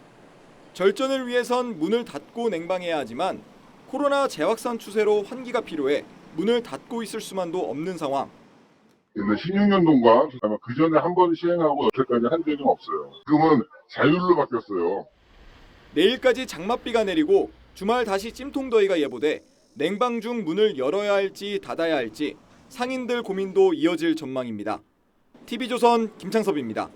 [SPEAKER 9] 절전을 위해선 문을 닫고 냉방해야 하지만 코로나 재확산 추세로 환기가 필요해 문을 닫고 있을 수만도 없는 상황.
[SPEAKER 10] 16년도인가 아마 그 전에 한 번 시행하고 여태까지 한 적은 없어요. 지금은 자율로 바뀌었어요.
[SPEAKER 9] 내일까지 장맛비가 내리고 주말 다시 찜통더위가 예보돼 냉방 중 문을 열어야 할지 닫아야 할지 상인들 고민도 이어질 전망입니다. TV조선 김창섭입니다.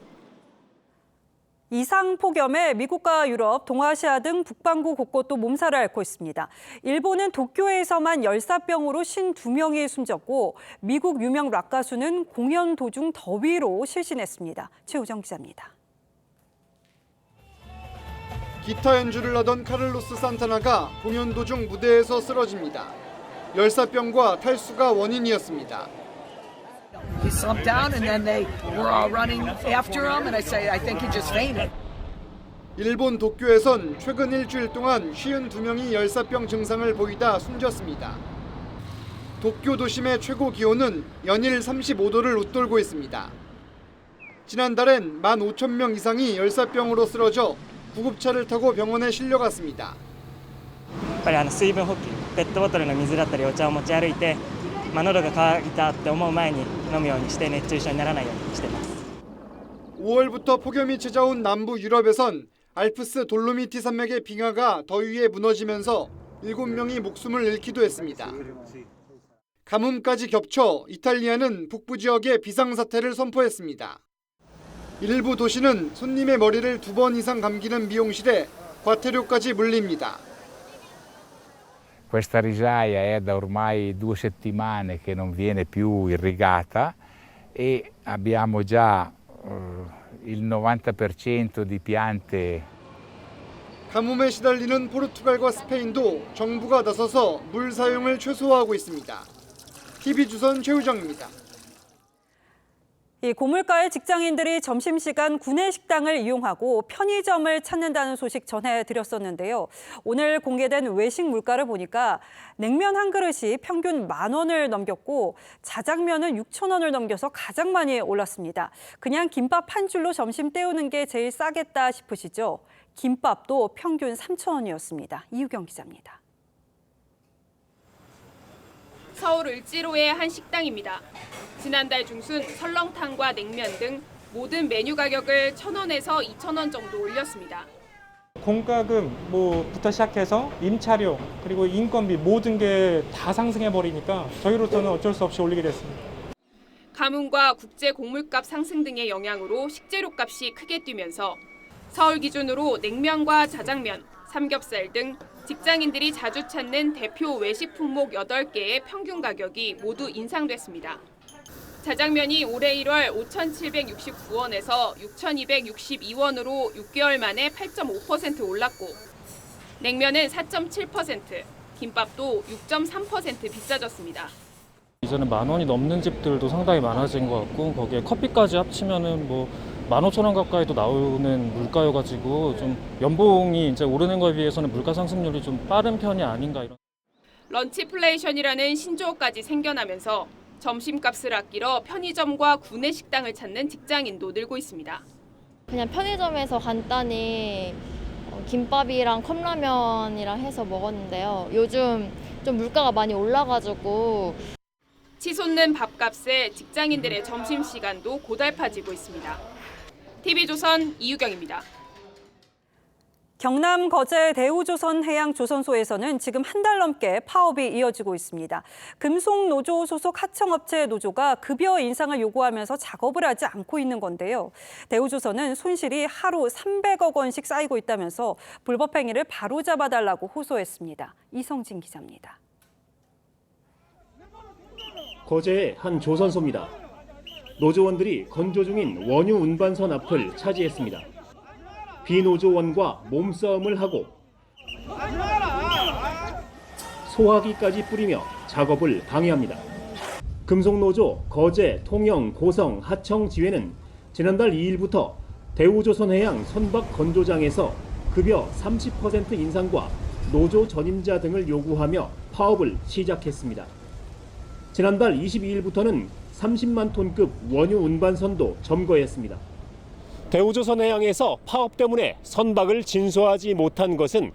[SPEAKER 1] 이상 폭염에 미국과 유럽, 동아시아 등 북반구 곳곳도 몸살을 앓고 있습니다. 일본은 도쿄에서만 열사병으로 52명이 숨졌고 미국 유명 락 가수는 공연 도중 더위로 실신했습니다. 최우정 기자입니다.
[SPEAKER 12] 기타 연주를 하던 카를로스 산타나가 공연 도중 무대에서 쓰러집니다. 열사병과 탈수가 원인이었습니다.
[SPEAKER 13] He slumped down and then they were all running after him and I think he just fainted.
[SPEAKER 12] 일본 도쿄에선 최근 일주일 동안 52명이 열사병 증상을 보이다 숨졌습니다. 도쿄 도심의 최고 기온은 연일 35도를 웃돌고 있습니다. 지난달엔 15,000명 이상이 열사병으로 쓰러져 구급차를 타고 병원에 실려갔습니다.
[SPEAKER 14] やっぱり水分補給、ペットボトルの水だったりお茶を持ち歩いて、喉が渇いたって思う前に飲むようにして熱中症にならないようにしています。
[SPEAKER 12] 5월부터 폭염이 찾아온 남부 유럽에선 알프스 돌로미티 산맥의 빙하가 더위에 무너지면서 7명이 목숨을 잃기도 했습니다. 가뭄까지 겹쳐 이탈리아는 북부 지역에 비상사태를 선포했습니다. 일부 도시는 손님의 머리를 2번 이상 감기는 미용실에 과태료까지 물립니다.
[SPEAKER 16] Questa risaia è da ormai 2 settimane che non viene più irrigata e abbiamo già il 90% di piante.
[SPEAKER 12] 가뭄에 시달리는 포르투갈과 스페인도 정부가 나서서 물 사용을 최소화하고 있습니다. TV조선 최우정입니다.
[SPEAKER 1] 이 고물가의 직장인들이 점심시간 구내식당을 이용하고 편의점을 찾는다는 소식 전해드렸었는데요. 오늘 공개된 외식 물가를 보니까 냉면 한 그릇이 평균 10,000원을 넘겼고 자장면은 6,000원을 넘겨서 가장 많이 올랐습니다. 그냥 김밥 한 줄로 점심 때우는 게 제일 싸겠다 싶으시죠? 김밥도 평균 3,000원이었습니다. 이유경 기자입니다.
[SPEAKER 27] 서울 을지로의 한 식당입니다. 지난달 중순 설렁탕과 냉면 등 모든 메뉴 가격을 1,000원에서 2,000원 정도 올렸습니다.
[SPEAKER 28] 공과금부터 시작해서 임차료 그리고 인건비 모든 게 다 상승해버리니까 저희로서는 어쩔 수 없이 올리게 됐습니다.
[SPEAKER 27] 가뭄과 국제 곡물값 상승 등의 영향으로 식재료 값이 크게 뛰면서 서울 기준으로 냉면과 자장면, 삼겹살 등 직장인들이 자주 찾는 대표 외식 품목 8개의 평균 가격이 모두 인상됐습니다. 자장면이 올해 1월 5,769원에서 6,262원으로 6개월 만에 8.5% 올랐고 냉면은 4.7%, 김밥도 6.3% 비싸졌습니다.
[SPEAKER 28] 이제는 10,000원이 넘는 집들도 상당히 많아진 것 같고 거기에 커피까지 합치면은 15,000원 가까이도 나오는 물가여가지고 좀 연봉이 이제 오르는 거에 비해서는 물가 상승률이 좀 빠른 편이 아닌가 이런.
[SPEAKER 27] 런치플레이션이라는 신조어까지 생겨나면서 점심값을 아끼러 편의점과 구내식당을 찾는 직장인도 늘고 있습니다.
[SPEAKER 29] 그냥 편의점에서 간단히 김밥이랑 컵라면이랑 해서 먹었는데요. 요즘 좀 물가가 많이 올라가지고
[SPEAKER 27] 치솟는 밥값에 직장인들의 점심시간도 고달파지고 있습니다. TV조선 이유경입니다.
[SPEAKER 1] 경남 거제 대우조선해양조선소에서는 지금 한 달 넘게 파업이 이어지고 있습니다. 금속노조 소속 하청업체 노조가 급여 인상을 요구하면서 작업을 하지 않고 있는 건데요. 대우조선은 손실이 하루 300억 원씩 쌓이고 있다면서 불법 행위를 바로잡아달라고 호소했습니다. 이성진 기자입니다.
[SPEAKER 30] 거제의 한 조선소입니다. 노조원들이 건조 중인 원유 운반선 앞을 차지했습니다. 비노조원과 몸싸움을 하고 소화기까지 뿌리며 작업을 방해합니다. 금속노조 거제, 통영, 고성, 하청 지회는 지난달 2일부터 대우조선해양 선박 건조장에서 급여 30% 인상과 노조 전임자 등을 요구하며 파업을 시작했습니다. 지난달 22일부터는 30만 톤급 원유 운반선도 점거했습니다. 대우조선해양에서 파업 때문에 선박을 진수하지 못한 것은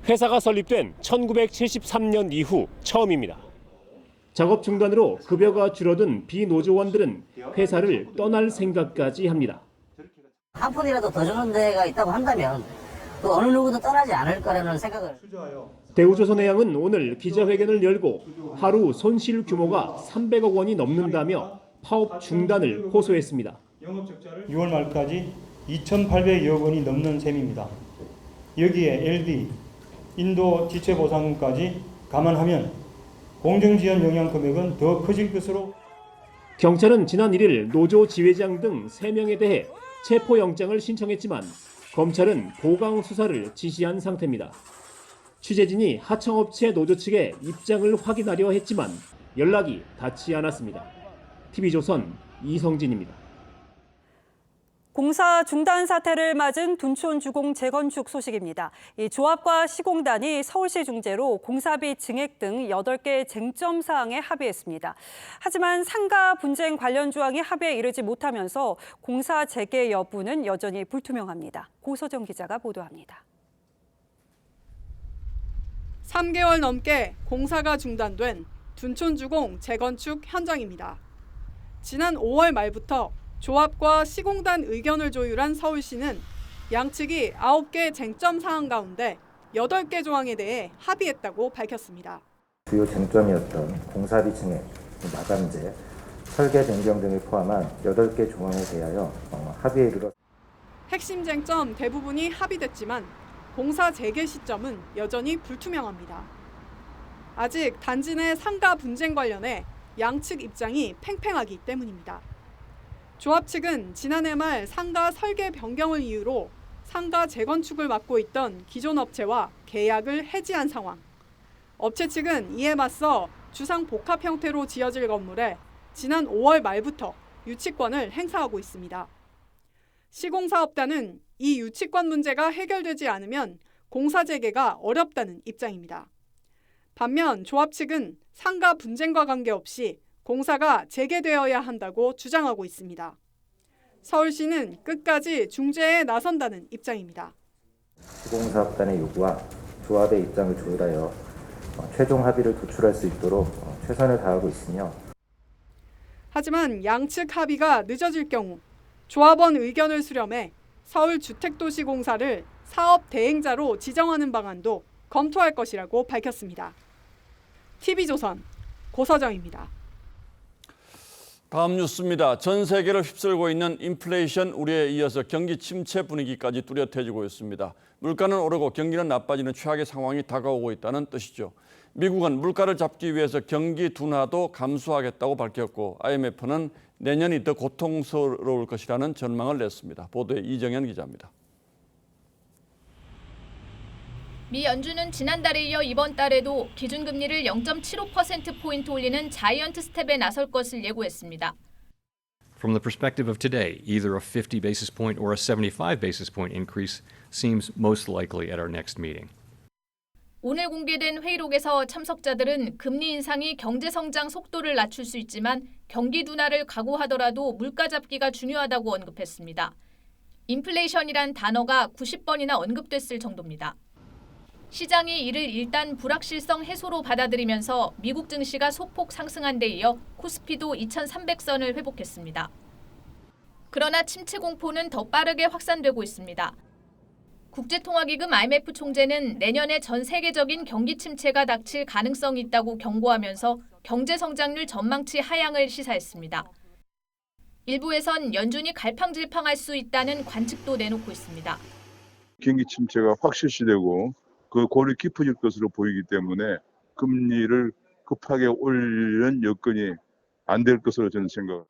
[SPEAKER 30] 회사가 설립된 1973년 이후 처음입니다. 작업 중단으로 급여가 줄어든 비노조원들은 회사를 떠날 생각까지 합니다.
[SPEAKER 26] 한 푼이라도 더 주는 데가 있다고 한다면 또 어느 누구도 떠나지 않을 거라는 생각을.
[SPEAKER 30] 대우조선해양은 오늘 기자회견을 열고 하루 손실 규모가 300억 원이 넘는다며 파업 중단을 호소했습니다.
[SPEAKER 6] 6월 말까지 2,800여 원이 넘는 셈입니다. 여기에 LD, 인도 지체보상금까지 감안하면 공정지원 영향 금액은 더 커질 것으로.
[SPEAKER 30] 경찰은 지난 1일 노조 지회장 등 3명에 대해 체포영장을 신청했지만 검찰은 보강 수사를 지시한 상태입니다. 취재진이 하청업체 노조 측의 입장을 확인하려 했지만 연락이 닿지 않았습니다. TV조선 이성진입니다.
[SPEAKER 1] 공사 중단 사태를 맞은 둔촌주공 재건축 소식입니다. 이 조합과 시공단이 서울시 중재로 공사비 증액 등 8개 쟁점 사항에 합의했습니다. 하지만 상가 분쟁 관련 조항이 합의에 이르지 못하면서 공사 재개 여부는 여전히 불투명합니다. 고서정 기자가 보도합니다.
[SPEAKER 11] 3개월 넘게 공사가 중단된 둔촌주공 재건축 현장입니다. 지난 5월 말부터 조합과 시공단 의견을 조율한 서울시는 양측이 9개 쟁점 사항 가운데 8개 조항에 대해 합의했다고 밝혔습니다.
[SPEAKER 15] 주요 쟁점이었던 공사비 증액, 마감재, 설계 변경 등을 포함한 8개 조항에 대하여 합의에 이르렀습니다.
[SPEAKER 11] 핵심 쟁점 대부분이 합의됐지만 공사 재개 시점은 여전히 불투명합니다. 아직 단지 내 상가 분쟁 관련해 양측 입장이 팽팽하기 때문입니다. 조합 측은 지난해 말 상가 설계 변경을 이유로 상가 재건축을 맡고 있던 기존 업체와 계약을 해지한 상황. 업체 측은 이에 맞서 주상 복합 형태로 지어질 건물에 지난 5월 말부터 유치권을 행사하고 있습니다. 시공사업단은 이 유치권 문제가 해결되지 않으면 공사 재개가 어렵다는 입장입니다. 반면 조합 측은 상가 분쟁과 관계없이 공사가 재개되어야 한다고 주장하고 있습니다. 서울시는 끝까지 중재에 나선다는 입장입니다.
[SPEAKER 15] 시공사업단의 요구와 조합의 입장을 조율하여 최종 합의를 도출할 수 있도록 최선을 다하고 있으며,
[SPEAKER 11] 하지만 양측 합의가 늦어질 경우 조합원 의견을 수렴해 서울주택도시공사를 사업 대행자로 지정하는 방안도 검토할 것이라고 밝혔습니다. TV조선 고서정입니다.
[SPEAKER 2] 다음 뉴스입니다. 전 세계를 휩쓸고 있는 인플레이션 우려에 이어서 경기 침체 분위기까지 뚜렷해지고 있습니다. 물가는 오르고 경기는 나빠지는 최악의 상황이 다가오고 있다는 뜻이죠. 미국은 물가를 잡기 위해서 경기 둔화도 감수하겠다고 밝혔고 IMF는 내년이 더 고통스러울 것이라는 전망을 냈습니다. 보도에 이정현 기자입니다.
[SPEAKER 17] 미 연준은 지난달에 이어 이번 달에도 기준금리를 0.75%포인트 올리는 자이언트 스텝에 나설 것을 예고했습니다.
[SPEAKER 18] From the perspective of today, either a 50 basis point or a 75 basis point increase seems most likely at our next meeting.
[SPEAKER 17] 오늘 공개된 회의록에서 참석자들은 금리 인상이 경제 성장 속도를 낮출 수 있지만 경기 둔화를 각오하더라도 물가 잡기가 중요하다고 언급했습니다. 인플레이션이란 단어가 90번이나 언급됐을 정도입니다. 시장이 이를 일단 불확실성 해소로 받아들이면서 미국 증시가 소폭 상승한 데 이어 코스피도 2,300선을 회복했습니다. 그러나 침체 공포는 더 빠르게 확산되고 있습니다. 국제통화기금 IMF 총재는 내년에 전 세계적인 경기 침체가 닥칠 가능성이 있다고 경고하면서 경제 성장률 전망치 하향을 시사했습니다. 일부에선 연준이 갈팡질팡할 수 있다는 관측도 내놓고 있습니다.
[SPEAKER 10] 경기 침체가 확실시되고 그 골이 깊어질 것으로 보이기 때문에 금리를 급하게 올리는 여건이 안 될 것으로 저는 생각합니다.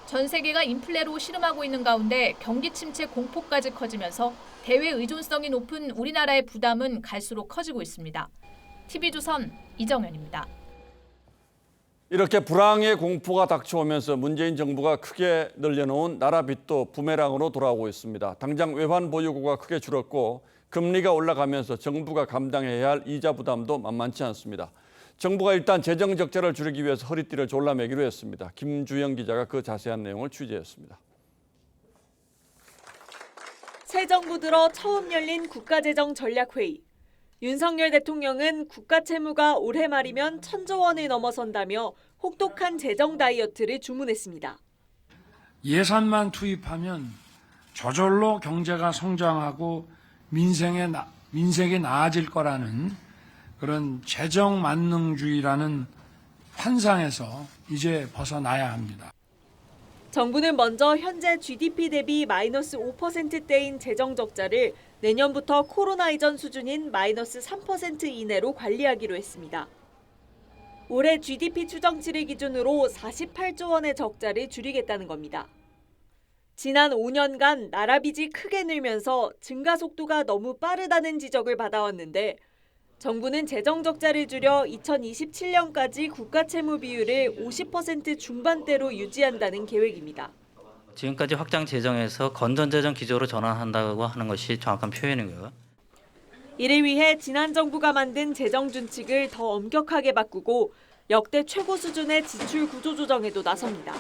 [SPEAKER 17] 전 세계가 인플레로 씨름하고 있는 가운데 경기 침체 공포까지 커지면서 대외 의존성이 높은 우리나라의 부담은 갈수록 커지고 있습니다. TV조선 이정현입니다.
[SPEAKER 2] 이렇게 불황의 공포가 닥쳐오면서 문재인 정부가 크게 늘려놓은 나라 빚도 부메랑으로 돌아오고 있습니다. 당장 외환 보유고가 크게 줄었고 금리가 올라가면서 정부가 감당해야 할 이자 부담도 만만치 않습니다. 정부가 일단 재정 적자를 줄이기 위해서 허리띠를 졸라매기로 했습니다. 김주영 기자가 그 자세한 내용을 취재했습니다.
[SPEAKER 4] 새 정부 들어 처음 열린 국가재정전략회의. 윤석열 대통령은 국가 채무가 올해 말이면 1,000조 원을 넘어선다며 혹독한 재정 다이어트를 주문했습니다.
[SPEAKER 7] 예산만 투입하면 저절로 경제가 성장하고 민생이 나아질 거라는 그런 재정 만능주의라는 환상에서 이제 벗어나야 합니다.
[SPEAKER 4] 정부는 먼저 현재 GDP 대비 마이너스 5%대인 재정 적자를 내년부터 코로나 이전 수준인 마이너스 3% 이내로 관리하기로 했습니다. 올해 GDP 추정치를 기준으로 48조 원의 적자를 줄이겠다는 겁니다. 지난 5년간 나라 빚이 크게 늘면서 증가 속도가 너무 빠르다는 지적을 받아왔는데 정부는 재정 적자를 줄여 2027년까지 국가 채무 비율을 50% 중반대로 유지한다는 계획입니다.
[SPEAKER 8] 지금까지 확장 재정에서 건전 재정 기조로 전환한다고 하는 것이 정확한 표현이고요.
[SPEAKER 4] 이를 위해 지난 정부가 만든 재정 준칙을 더 엄격하게 바꾸고 역대 최고 수준의 지출 구조 조정에도 나섭니다.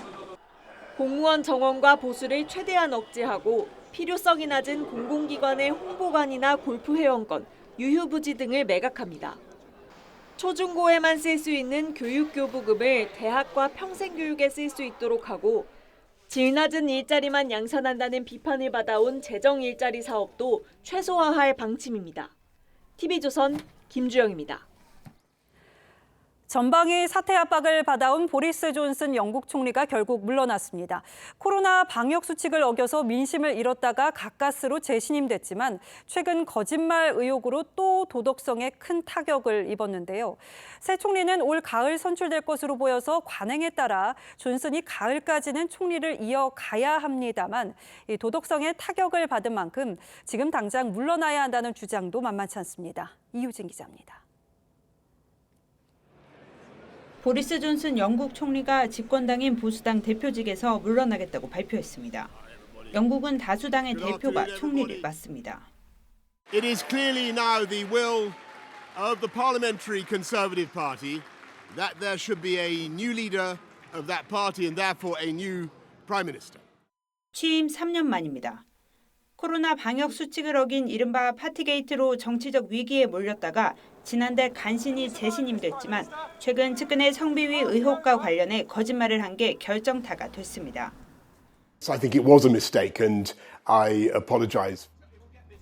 [SPEAKER 4] 공무원 정원과 보수를 최대한 억제하고 필요성이 낮은 공공기관의 홍보관이나 골프 회원권, 유휴부지 등을 매각합니다. 초중고에만 쓸 수 있는 교육교부금을 대학과 평생교육에 쓸 수 있도록 하고 질 낮은 일자리만 양산한다는 비판을 받아온 재정 일자리 사업도 최소화할 방침입니다. TV조선 김주영입니다.
[SPEAKER 1] 전방위 사태 압박을 받아온 보리스 존슨 영국 총리가 결국 물러났습니다. 코로나 방역 수칙을 어겨서 민심을 잃었다가 가까스로 재신임됐지만 최근 거짓말 의혹으로 또 도덕성에 큰 타격을 입었는데요. 새 총리는 올 가을 선출될 것으로 보여서 관행에 따라 존슨이 가을까지는 총리를 이어가야 합니다만 이 도덕성에 타격을 받은 만큼 지금 당장 물러나야 한다는 주장도 만만치 않습니다. 이유진 기자입니다.
[SPEAKER 19] 보리스 존슨 영국 총리가 집권당인 보수당 대표직에서 물러나겠다고 발표했습니다. 영국은 다수당의 대표가 총리를 맡습니다.
[SPEAKER 20] It is clearly now the will of the Parliamentary Conservative Party that there should be a new leader of that party and therefore a new Prime Minister.
[SPEAKER 19] 취임 3년 만입니다. 코로나 방역 수칙을 어긴 이른바 파티게이트로 정치적 위기에 몰렸다가 지난달 간신히 재신임됐지만 최근 측근의 성비위 의혹과 관련해 거짓말을 한 게 결정타가 됐습니다.
[SPEAKER 20] I think it was a mistake and I apologize.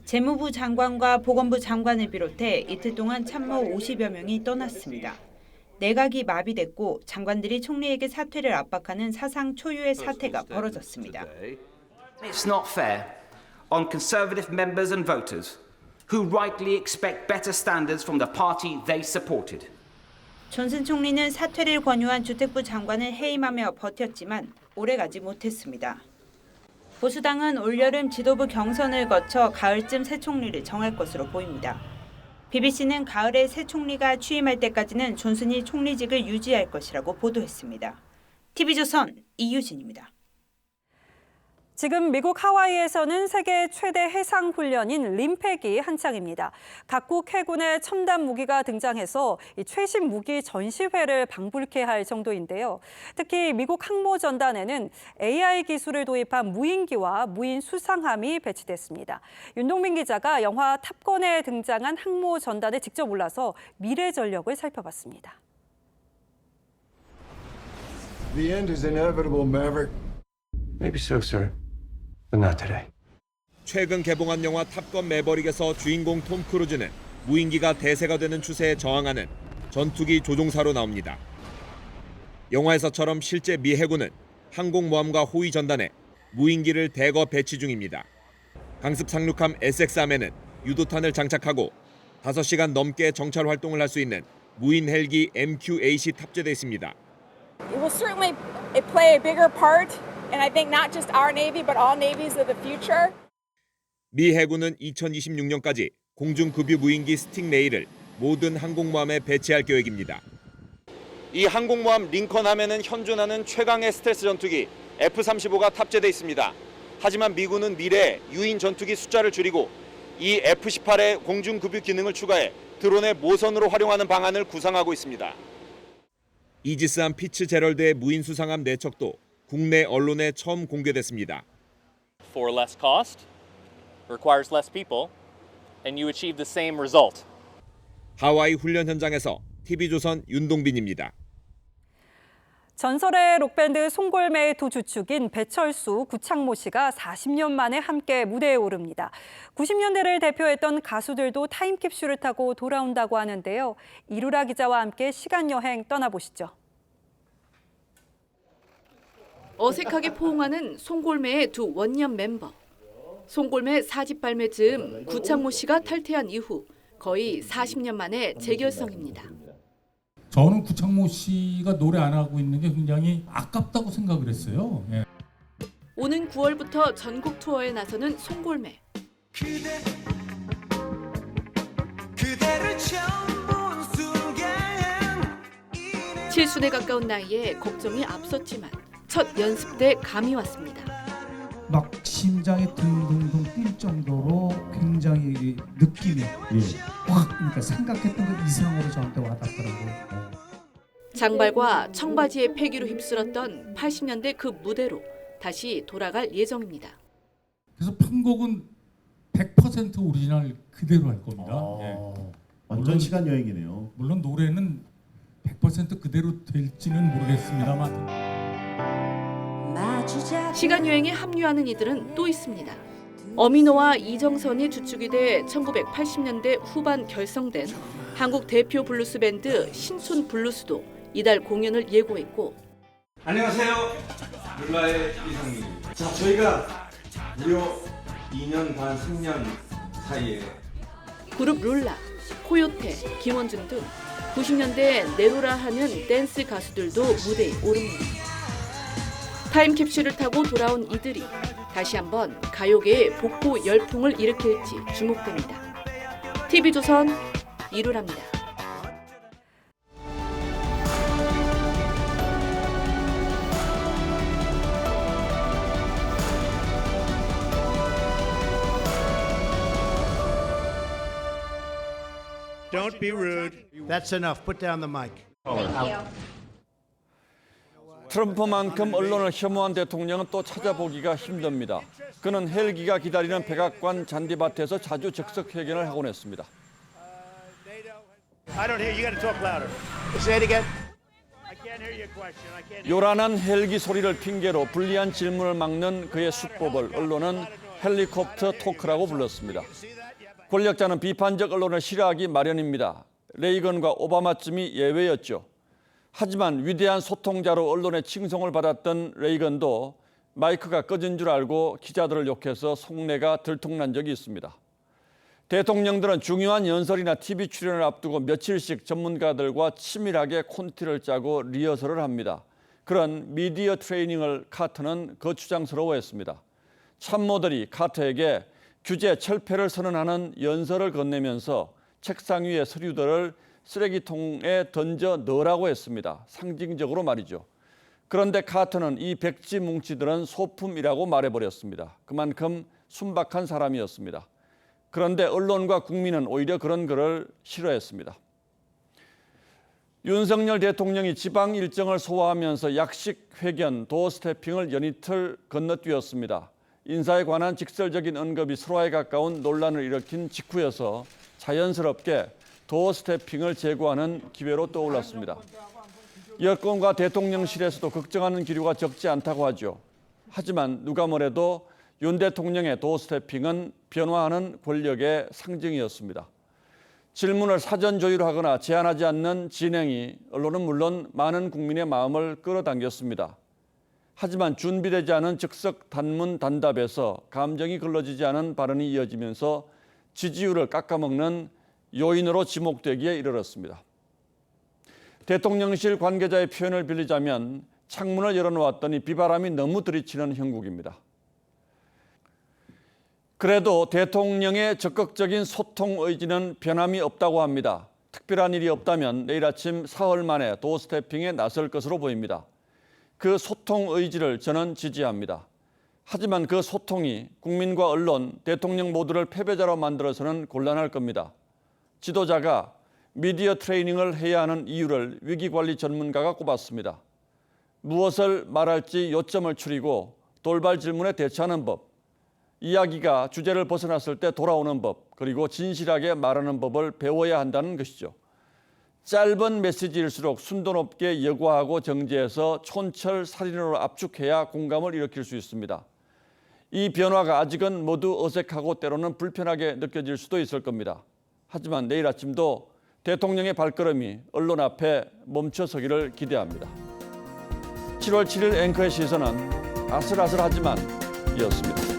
[SPEAKER 19] 재무부 장관과 보건부 장관을 비롯해 이틀 동안 참모 50여 명이 떠났습니다. 내각이 마비됐고 장관들이 총리에게 사퇴를 압박하는 사상 초유의 사태가 벌어졌습니다.
[SPEAKER 21] It's not fair on Conservative members and voters who rightly expect better standards from the party they supported.
[SPEAKER 19] 존슨 총리는 사퇴를 권유한 주택부 장관을 해임하며 버텼지만 오래가지 못했습니다. 보수당은 올여름 지도부 경선을 거쳐 가을쯤 새 총리를 정할 것으로 보입니다. BBC는 가을에 새 총리가 취임할 때까지는 존슨이 총리직을 유지할 것이라고 보도했습니다. TV조선 이유진입니다.
[SPEAKER 1] 지금 미국 하와이에서는 세계 최대 해상 훈련인 림팩이 한창입니다. 각국 해군의 첨단 무기가 등장해서 이 최신 무기 전시회를 방불케 할 정도인데요. 특히 미국 항모 전단에는 AI 기술을 도입한 무인기와 무인 수상함이 배치됐습니다. 윤동민 기자가 영화 탑건에 등장한 항모 전단에 직접 올라서 미래 전력을 살펴봤습니다.
[SPEAKER 22] The end is inevitable, Maverick.
[SPEAKER 23] Maybe so, sir. But not today.
[SPEAKER 5] 최근 개봉한 영화 탑건 매버릭에서 주인공 톰 크루즈는 무인기가 대세가 되는 추세에 저항하는 전투기 조종사로 나옵니다. 영화에서처럼 실제 미 해군은 항공모함과 호위 전단에 무인기를 대거 배치 중입니다. 강습 상륙함 SX함에는 유도탄을 장착하고 5시간 넘게 정찰 활동을 할 수 있는 무인 헬기 MQ-8이 탑재돼 있습니다.
[SPEAKER 24] It will certainly play a bigger part. And I think not just our Navy, but all navies of the future.
[SPEAKER 5] 미 해군은 2026년까지 공중급유 무인기 스팅레이를 모든 항공모함에 배치할 계획입니다.
[SPEAKER 3] 이 항공모함 링컨함에는 현존하는 최강의 스텔스 전투기 F-35가 탑재돼 있습니다. 하지만 미군은 미래에 유인 전투기 숫자를 줄이고 이 F-18의 공중급유 기능을 추가해 드론의 모선으로 활용하는 방안을 구상하고 있습니다. 이지스함 피츠제럴드의 무인 수상함 내척도 국내 언론에 처음 공개됐습니다.
[SPEAKER 9] For less cost, requires less people, and you achieve the same result.
[SPEAKER 3] 하와이 훈련 현장에서 TV조선 윤동빈입니다.
[SPEAKER 1] 전설의 록밴드 송골매의 두 주축인 배철수, 구창모 씨가 40년 만에 함께 무대에 오릅니다. 90년대를 대표했던 가수들도 타임캡슐을 타고 돌아온다고 하는데요. 이루라 기자와 함께 시간여행 떠나보시죠.
[SPEAKER 12] 어색하게 포옹하는 송골매의 두 원년 멤버. 송골매 4집 발매 즈음 구창모 씨가 탈퇴한 이후 거의 40년 만에 재결성입니다.
[SPEAKER 13] 저는 구창모 씨가 노래 안 하고 있는 게 굉장히 아깝다고 생각을 했어요. 예.
[SPEAKER 12] 오는 9월부터 전국 투어에 나서는 송골매.
[SPEAKER 14] 그대를 처음 본 순간
[SPEAKER 12] 70에 가까운 나이에 걱정이 앞섰지만 첫 연습 때 감이 왔습니다.
[SPEAKER 16] 막 심장이 둥둥둥 뛸 정도로 굉장히 느낌이 확 그러니까 생각했던 것 이상으로 저한테 와닿더라고요.
[SPEAKER 12] 장발과 청바지의 패기로 휩쓸었던 80년대 그 무대로 다시 돌아갈 예정입니다.
[SPEAKER 13] 그래서 편곡은 100% 오리지널 그대로 할 겁니다.
[SPEAKER 25] 완전 시간 여행이네요.
[SPEAKER 13] 물론 노래는 100% 그대로 될지는 모르겠습니다만.
[SPEAKER 12] 시간 여행에 합류하는 이들은 또 있습니다. 어민호와 이정선이 주축이 돼 1980년대 후반 결성된 한국 대표 블루스 밴드 신촌 블루스도 이달 공연을 예고했고.
[SPEAKER 27] 안녕하세요. 룰라의 이상민입니다. 자, 저희가 무려 2년 반 3년 사이에
[SPEAKER 12] 그룹 룰라, 코요테, 김원중 등 90년대 내로라 하는 댄스 가수들도 무대에 오릅니다. 타임캡슐을 타고 돌아온 이들이 다시 한번 가요계의 복고 열풍을 일으킬지 주목됩니다. TV조선 이루라입니다.
[SPEAKER 22] Don't be rude. That's enough. Put down the mic.
[SPEAKER 2] 트럼프만큼 언론을 혐오한 대통령은 또 찾아보기가 힘듭니다. 그는 헬기가 기다리는 백악관 잔디밭에서 자주 즉석회견을 하곤 했습니다.
[SPEAKER 22] I don't hear you. You got to talk louder. Say it again. I can't hear your question. I can't hear.
[SPEAKER 2] 요란한 헬기 소리를 핑계로 불리한 질문을 막는 그의 수법을 언론은 헬리콥터 토크라고 불렀습니다. 권력자는 비판적 언론을 싫어하기 마련입니다. 레이건과 오바마쯤이 예외였죠. 하지만 위대한 소통자로 언론의 칭송을 받았던 레이건도 마이크가 꺼진 줄 알고 기자들을 욕해서 속내가 들통난 적이 있습니다. 대통령들은 중요한 연설이나 TV 출연을 앞두고 며칠씩 전문가들과 치밀하게 콘티를 짜고 리허설을 합니다. 그런 미디어 트레이닝을 카터는 거추장스러워했습니다. 참모들이 카터에게 규제 철폐를 선언하는 연설을 건네면서 책상 위의 서류들을 쓰레기통에 던져 넣으라고 했습니다. 상징적으로 말이죠. 그런데 카터는 이 백지 뭉치들은 소품이라고 말해버렸습니다. 그만큼 순박한 사람이었습니다. 그런데 언론과 국민은 오히려 그런 그를 싫어했습니다. 윤석열 대통령이 지방 일정을 소화하면서 약식 회견, 도어 스태핑을 연이틀 건너뛰었습니다. 인사에 관한 직설적인 언급이 설화에 가까운 논란을 일으킨 직후여서 자연스럽게 도어 스태핑을 제고하는 기회로 떠올랐습니다. 여권과 대통령실에서도 걱정하는 기류가 적지 않다고 하죠. 하지만 누가 뭐래도 윤 대통령의 도어 스태핑은 변화하는 권력의 상징이었습니다. 질문을 사전 조율하거나 제한하지 않는 진행이 언론은 물론 많은 국민의 마음을 끌어당겼습니다. 하지만 준비되지 않은 즉석 단문 단답에서 감정이 글러지지 않은 발언이 이어지면서 지지율을 깎아먹는 요인으로 지목되기에 이르렀습니다. 대통령실 관계자의 표현을 빌리자면 창문을 열어놓았더니 비바람이 너무 들이치는 형국입니다. 그래도 대통령의 적극적인 소통 의지는 변함이 없다고 합니다. 특별한 일이 없다면 내일 아침 사흘 만에 도스태핑에 나설 것으로 보입니다. 그 소통 의지를 저는 지지합니다. 하지만 그 소통이 국민과 언론, 대통령 모두를 패배자로 만들어서는 곤란할 겁니다. 지도자가 미디어 트레이닝을 해야 하는 이유를 위기관리 전문가가 꼽았습니다. 무엇을 말할지 요점을 추리고 돌발 질문에 대처하는 법, 이야기가 주제를 벗어났을 때 돌아오는 법, 그리고 진실하게 말하는 법을 배워야 한다는 것이죠. 짧은 메시지일수록 순도 높게 여과하고 정제해서 촌철살인으로 압축해야 공감을 일으킬 수 있습니다. 이 변화가 아직은 모두 어색하고 때로는 불편하게 느껴질 수도 있을 겁니다. 하지만 내일 아침도 대통령의 발걸음이 언론 앞에 멈춰서기를 기대합니다. 7월 7일 앵커의 시선은 아슬아슬하지만 이었습니다.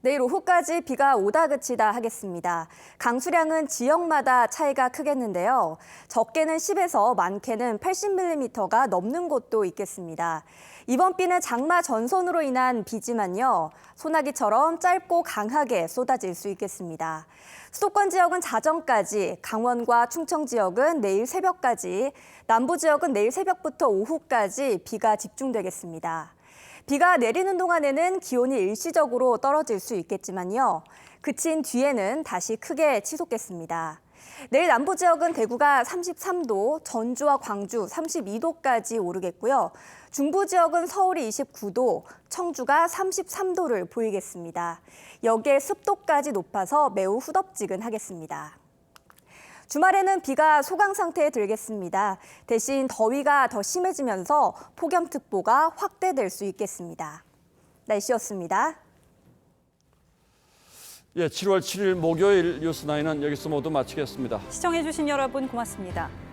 [SPEAKER 6] 내일 오후까지 비가 오다 그치다 하겠습니다. 강수량은 지역마다 차이가 크겠는데요. 적게는 10에서 많게는 80mm가 넘는 곳도 있겠습니다. 이번 비는 장마 전선으로 인한 비지만요. 소나기처럼 짧고 강하게 쏟아질 수 있겠습니다. 수도권 지역은 자정까지, 강원과 충청 지역은 내일 새벽까지, 남부 지역은 내일 새벽부터 오후까지 비가 집중되겠습니다. 비가 내리는 동안에는 기온이 일시적으로 떨어질 수 있겠지만요. 그친 뒤에는 다시 크게 치솟겠습니다. 내일 남부 지역은 대구가 33도, 전주와 광주 32도까지 오르겠고요. 중부 지역은 서울이 29도, 청주가 33도를 보이겠습니다. 여기에 습도까지 높아서 매우 후덥지근하겠습니다. 주말에는 비가 소강 상태에 들겠습니다. 대신 더위가 더 심해지면서 폭염특보가 확대될 수 있겠습니다. 날씨였습니다.
[SPEAKER 2] 7월 7일 목요일 뉴스9은 여기서 모두 마치겠습니다.
[SPEAKER 1] 시청해주신 여러분 고맙습니다.